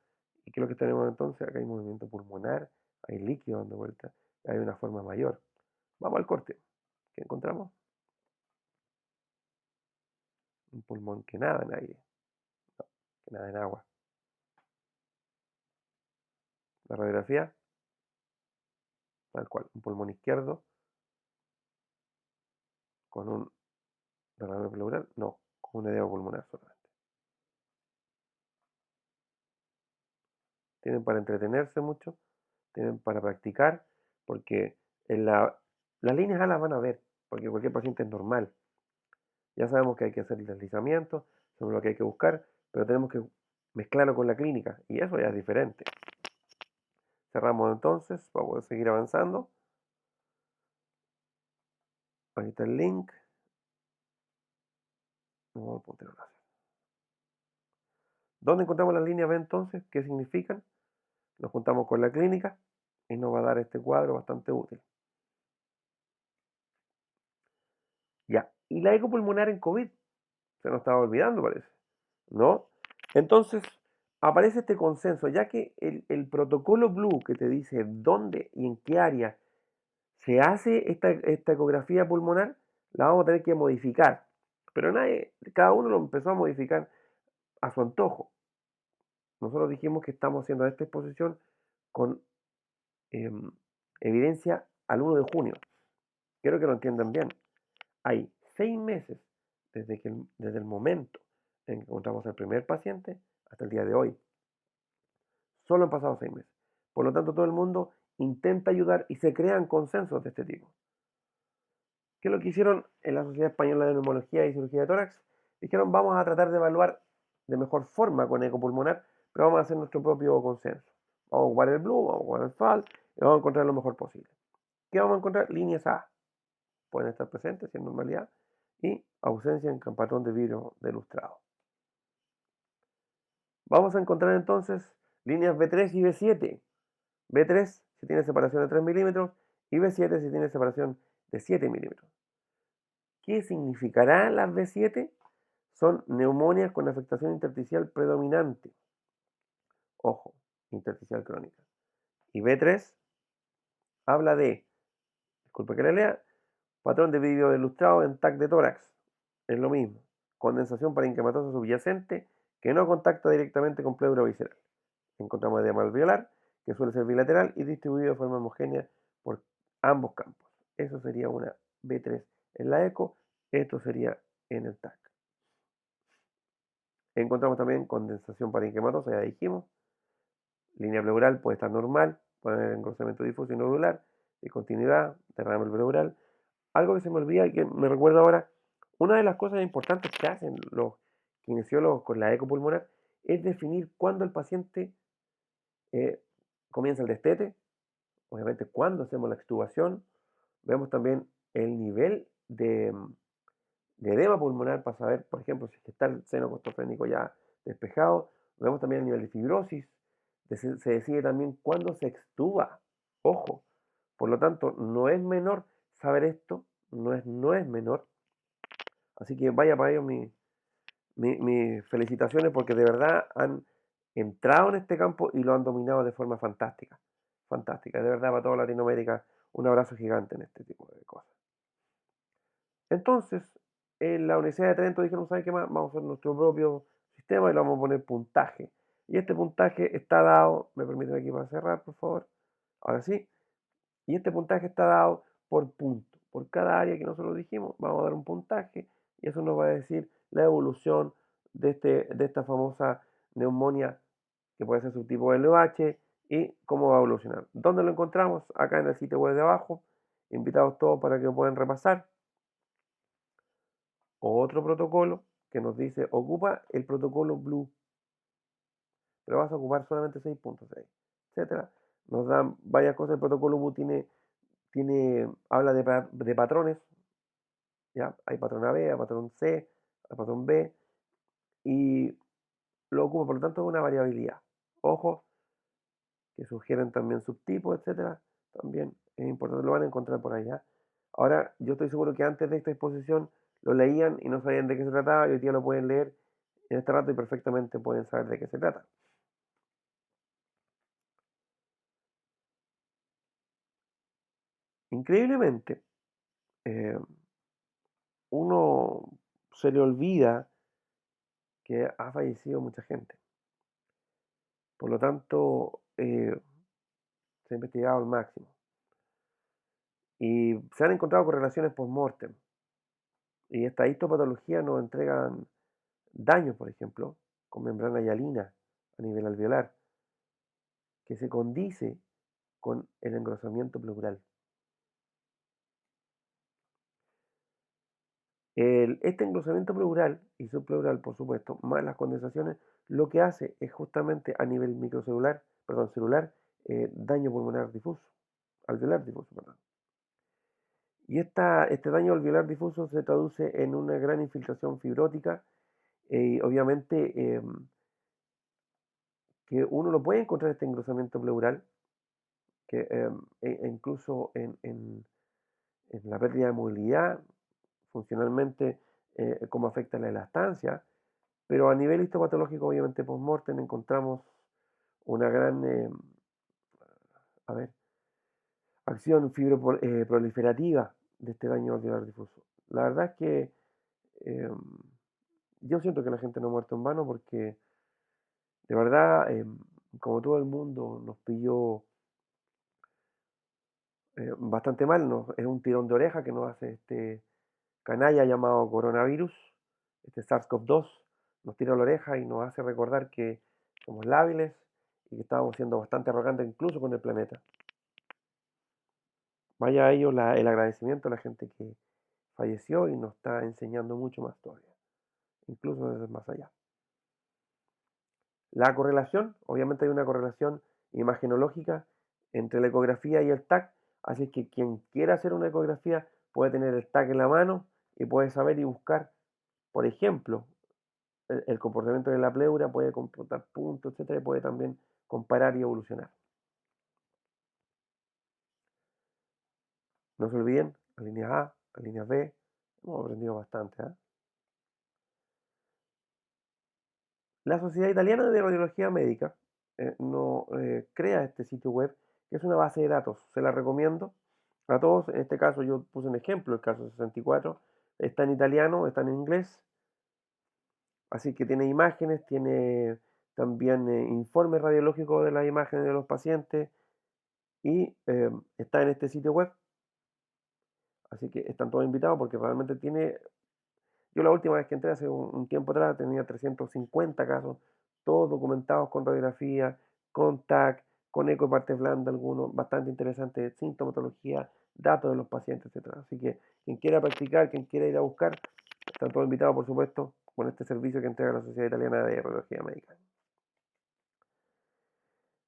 ¿Y qué es lo que tenemos entonces? Acá hay movimiento pulmonar, hay líquido dando vuelta, hay una forma mayor. Vamos al corte. ¿Qué encontramos? Un pulmón que nada en aire, no, que nada en agua. La radiografía, tal cual, un pulmón izquierdo con un derrame pleural, no, con un edema pulmonar solamente. Tienen para entretenerse mucho, tienen para practicar, porque en las líneas A las van a ver, porque cualquier paciente es normal. Ya sabemos que hay que hacer el deslizamiento, sabemos lo que hay que buscar, pero tenemos que mezclarlo con la clínica, y eso ya es diferente. Cerramos entonces, para poder seguir avanzando. Ahí está el link. Vamos al puntero láser. ¿Dónde encontramos las líneas B entonces? ¿Qué significan? Nos juntamos con la clínica y nos va a dar este cuadro bastante útil. Ya, y la eco pulmonar en COVID, se nos estaba olvidando parece, ¿no? Entonces, aparece este consenso, ya que el protocolo Blue que te dice dónde y en qué área se hace esta ecografía pulmonar, la vamos a tener que modificar. Pero cada uno lo empezó a modificar a su antojo. Nosotros dijimos que estamos haciendo esta exposición con em, evidencia al 1 de junio. Quiero que lo entiendan bien. Hay 6 meses desde el momento en que encontramos al primer paciente hasta el día de hoy. Solo han pasado 6 meses. Por lo tanto, todo el mundo intenta ayudar y se crean consensos de este tipo. ¿Qué es lo que hicieron en la Sociedad Española de Neumología y Cirugía de Tórax? Dijeron, vamos a tratar de evaluar de mejor forma con ecopulmonar, pero vamos a hacer nuestro propio consenso. Vamos a ocupar el Blue, vamos a ocupar el FAL y vamos a encontrar lo mejor posible. ¿Qué vamos a encontrar? Líneas A. Pueden estar presentes si es normalidad y ausencia en patrón de vidrio de lustrado. Vamos a encontrar entonces líneas B3 y B7. B3 si tiene separación de 3 milímetros y B7 si tiene separación de 7 milímetros. ¿Qué significará las B7? Son neumonias con afectación intersticial predominante. Ojo, intersticial crónica. Y B3 habla de, disculpe que le lea, patrón de vidrio de lustrado en TAC de tórax. Es lo mismo. Condensación parenquimatosa subyacente que no contacta directamente con pleura visceral. Encontramos edema alveolar, que suele ser bilateral y distribuido de forma homogénea por ambos campos. Eso sería una B3 en la eco, esto sería en el TAC. Encontramos también condensación parenquimatosa, ya dijimos. Línea pleural puede estar normal, puede haber engrosamiento difuso y nodular, discontinuidad, derrame pleural. Algo que se me olvida y que me recuerdo ahora, una de las cosas importantes que hacen los kinesiólogos con la eco pulmonar es definir cuándo el paciente eh, comienza el destete, obviamente cuándo hacemos la extubación, vemos también el nivel de edema pulmonar para saber, por ejemplo, si está el seno costofrénico ya despejado, vemos también el nivel de fibrosis, se decide también cuándo se extuba, ojo, por lo tanto, no es menor saber esto, no es menor, así que vaya para ellos mis felicitaciones porque de verdad han entrado en este campo y lo han dominado de forma fantástica. Fantástica. De verdad, para toda Latinoamérica, un abrazo gigante en este tipo de cosas. Entonces, en la Universidad de Trento dijeron, ¿saben qué más? Vamos a hacer nuestro propio sistema y le vamos a poner puntaje. Y este puntaje está dado, me permiten aquí para cerrar, por favor. Ahora sí. Y este puntaje está dado por punto. Por cada área que nosotros dijimos, vamos a dar un puntaje y eso nos va a decir la evolución de esta famosa neumonía que puede ser subtipo LOH y cómo va a evolucionar. ¿Dónde lo encontramos? Acá en el sitio web de abajo. Invitados todos para que lo puedan repasar. Otro protocolo que nos dice ocupa el protocolo Blue, pero vas a ocupar solamente 6.6, etcétera. Nos dan varias cosas. El protocolo Blue habla de patrones. ¿Ya? Hay patrón AB, hay patrón C, hay patrón B, y lo ocupa, por lo tanto, es una variabilidad. Ojos que sugieren también subtipos, etcétera, también es importante, lo van a encontrar por allá. Ahora, yo estoy seguro que antes de esta exposición lo leían y no sabían de qué se trataba, y hoy día lo pueden leer en este rato y perfectamente pueden saber de qué se trata. Increíblemente, eh, uno se le olvida que ha fallecido mucha gente. Por lo tanto, se ha investigado al máximo. Y se han encontrado correlaciones post-mortem. Y esta histopatología nos entregan daños, por ejemplo, con membrana hialina a nivel alveolar, que se condice con el engrosamiento pleural. Este engrosamiento pleural y subpleural, por supuesto, más las condensaciones, lo que hace es justamente a nivel microcelular, perdón, celular, daño pulmonar difuso, alveolar difuso, perdón. Y este daño alveolar difuso se traduce en una gran infiltración fibrótica y obviamente que uno lo puede encontrar este engrosamiento pleural, que incluso en la pérdida de movilidad, funcionalmente, cómo afecta la elastancia, Pero a nivel histopatológico, obviamente, post-mortem encontramos una gran, a ver, acción fibroproliferativa de este daño alveolar difuso. La verdad es que eh, yo siento que la gente no ha muerto en vano porque de verdad, como todo el mundo, nos pilló bastante mal, es un tirón de oreja que nos hace este canalla llamado coronavirus, este SARS-CoV-2, nos tira la oreja y nos hace recordar que somos lábiles y que estamos siendo bastante arrogantes incluso con el planeta. Vaya a ello el agradecimiento a la gente que falleció y nos está enseñando mucho más todavía, incluso desde más allá. La correlación, obviamente hay una correlación imagenológica entre la ecografía y el TAC, así que quien quiera hacer una ecografía puede tener el TAC en la mano y puede saber y buscar, por ejemplo, el comportamiento de la pleura, puede computar puntos, etcétera, y puede también comparar y evolucionar. No se olviden, líneas A, líneas B, hemos aprendido bastante. La Sociedad Italiana de Radiología Médica crea este sitio web, que es una base de datos. Se la recomiendo a todos. En este caso yo puse un ejemplo, el caso 64. Está en italiano, está en inglés. Así que tiene imágenes, tiene también informes radiológicos de las imágenes de los pacientes y está en este sitio web. Así que están todos invitados porque realmente tiene. Yo la última vez que entré hace un tiempo atrás tenía 350 casos, todos documentados con radiografía, con TAC, con eco de partes blandas, algunos bastante interesantes, sintomatología, datos de los pacientes, etcétera. Así que quien quiera practicar, quien quiera ir a buscar, están todos invitados, por supuesto, con este servicio que entrega la Sociedad Italiana de Radiología Médica.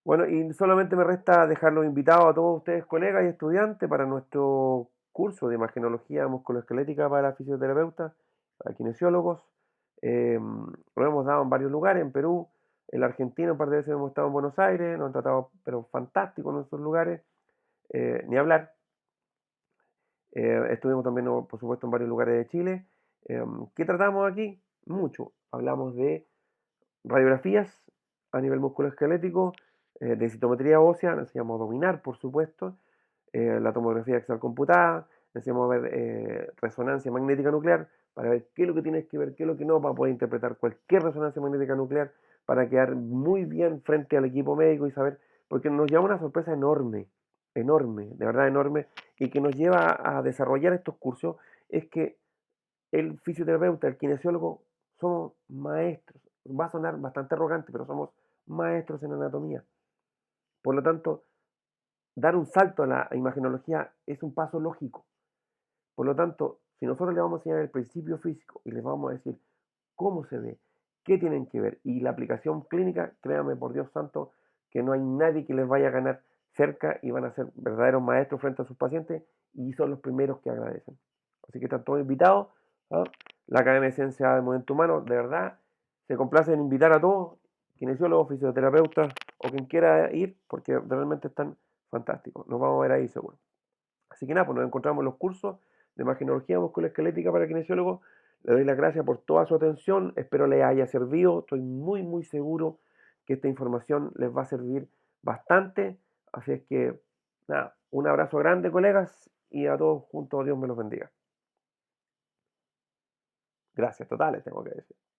Bueno, y solamente me resta dejarlos invitados a todos ustedes, colegas y estudiantes, para nuestro curso de imagenología musculoesquelética para fisioterapeutas, para kinesiólogos. Lo hemos dado en varios lugares, en Perú, en la Argentina, un par de veces hemos estado en Buenos Aires, nos han tratado, pero fantástico en nuestros lugares, ni hablar. Estuvimos también, por supuesto, en varios lugares de Chile. ¿Qué tratamos aquí? Mucho. Hablamos de radiografías a nivel musculoesquelético, de citometría ósea, enseñamos a dominar, por supuesto, la tomografía axial computada, enseñamos a ver resonancia magnética nuclear para ver qué es lo que tienes que ver, qué es lo que no, para poder interpretar cualquier resonancia magnética nuclear, para quedar muy bien frente al equipo médico y saber, porque nos lleva una sorpresa enorme, enorme, de verdad enorme, y que nos lleva a desarrollar estos cursos, es que el fisioterapeuta, el kinesiólogo, somos maestros. Va a sonar bastante arrogante, pero somos maestros en anatomía. Por lo tanto, dar un salto a la imagenología es un paso lógico. Por lo tanto, si nosotros les vamos a enseñar el principio físico y les vamos a decir cómo se ve, qué tienen que ver y la aplicación clínica, créanme por Dios santo que no hay nadie que les vaya a ganar cerca y van a ser verdaderos maestros frente a sus pacientes y son los primeros que agradecen. Así que están todos invitados. ¿Ah? La Academia de Ciencia del Movimiento Humano, de verdad, se complace en invitar a todos, kinesiólogos, fisioterapeutas o quien quiera ir, porque realmente están fantásticos. Nos vamos a ver ahí seguro. Así que nada, pues nos encontramos en los cursos de imagenología musculoesquelética para kinesiólogos. Le doy las gracias por toda su atención. Espero les haya servido. Estoy muy, muy seguro que esta información les va a servir bastante. Así es que, nada, un abrazo grande, colegas, y a todos juntos, Dios me los bendiga. Gracias totales, tengo que decir.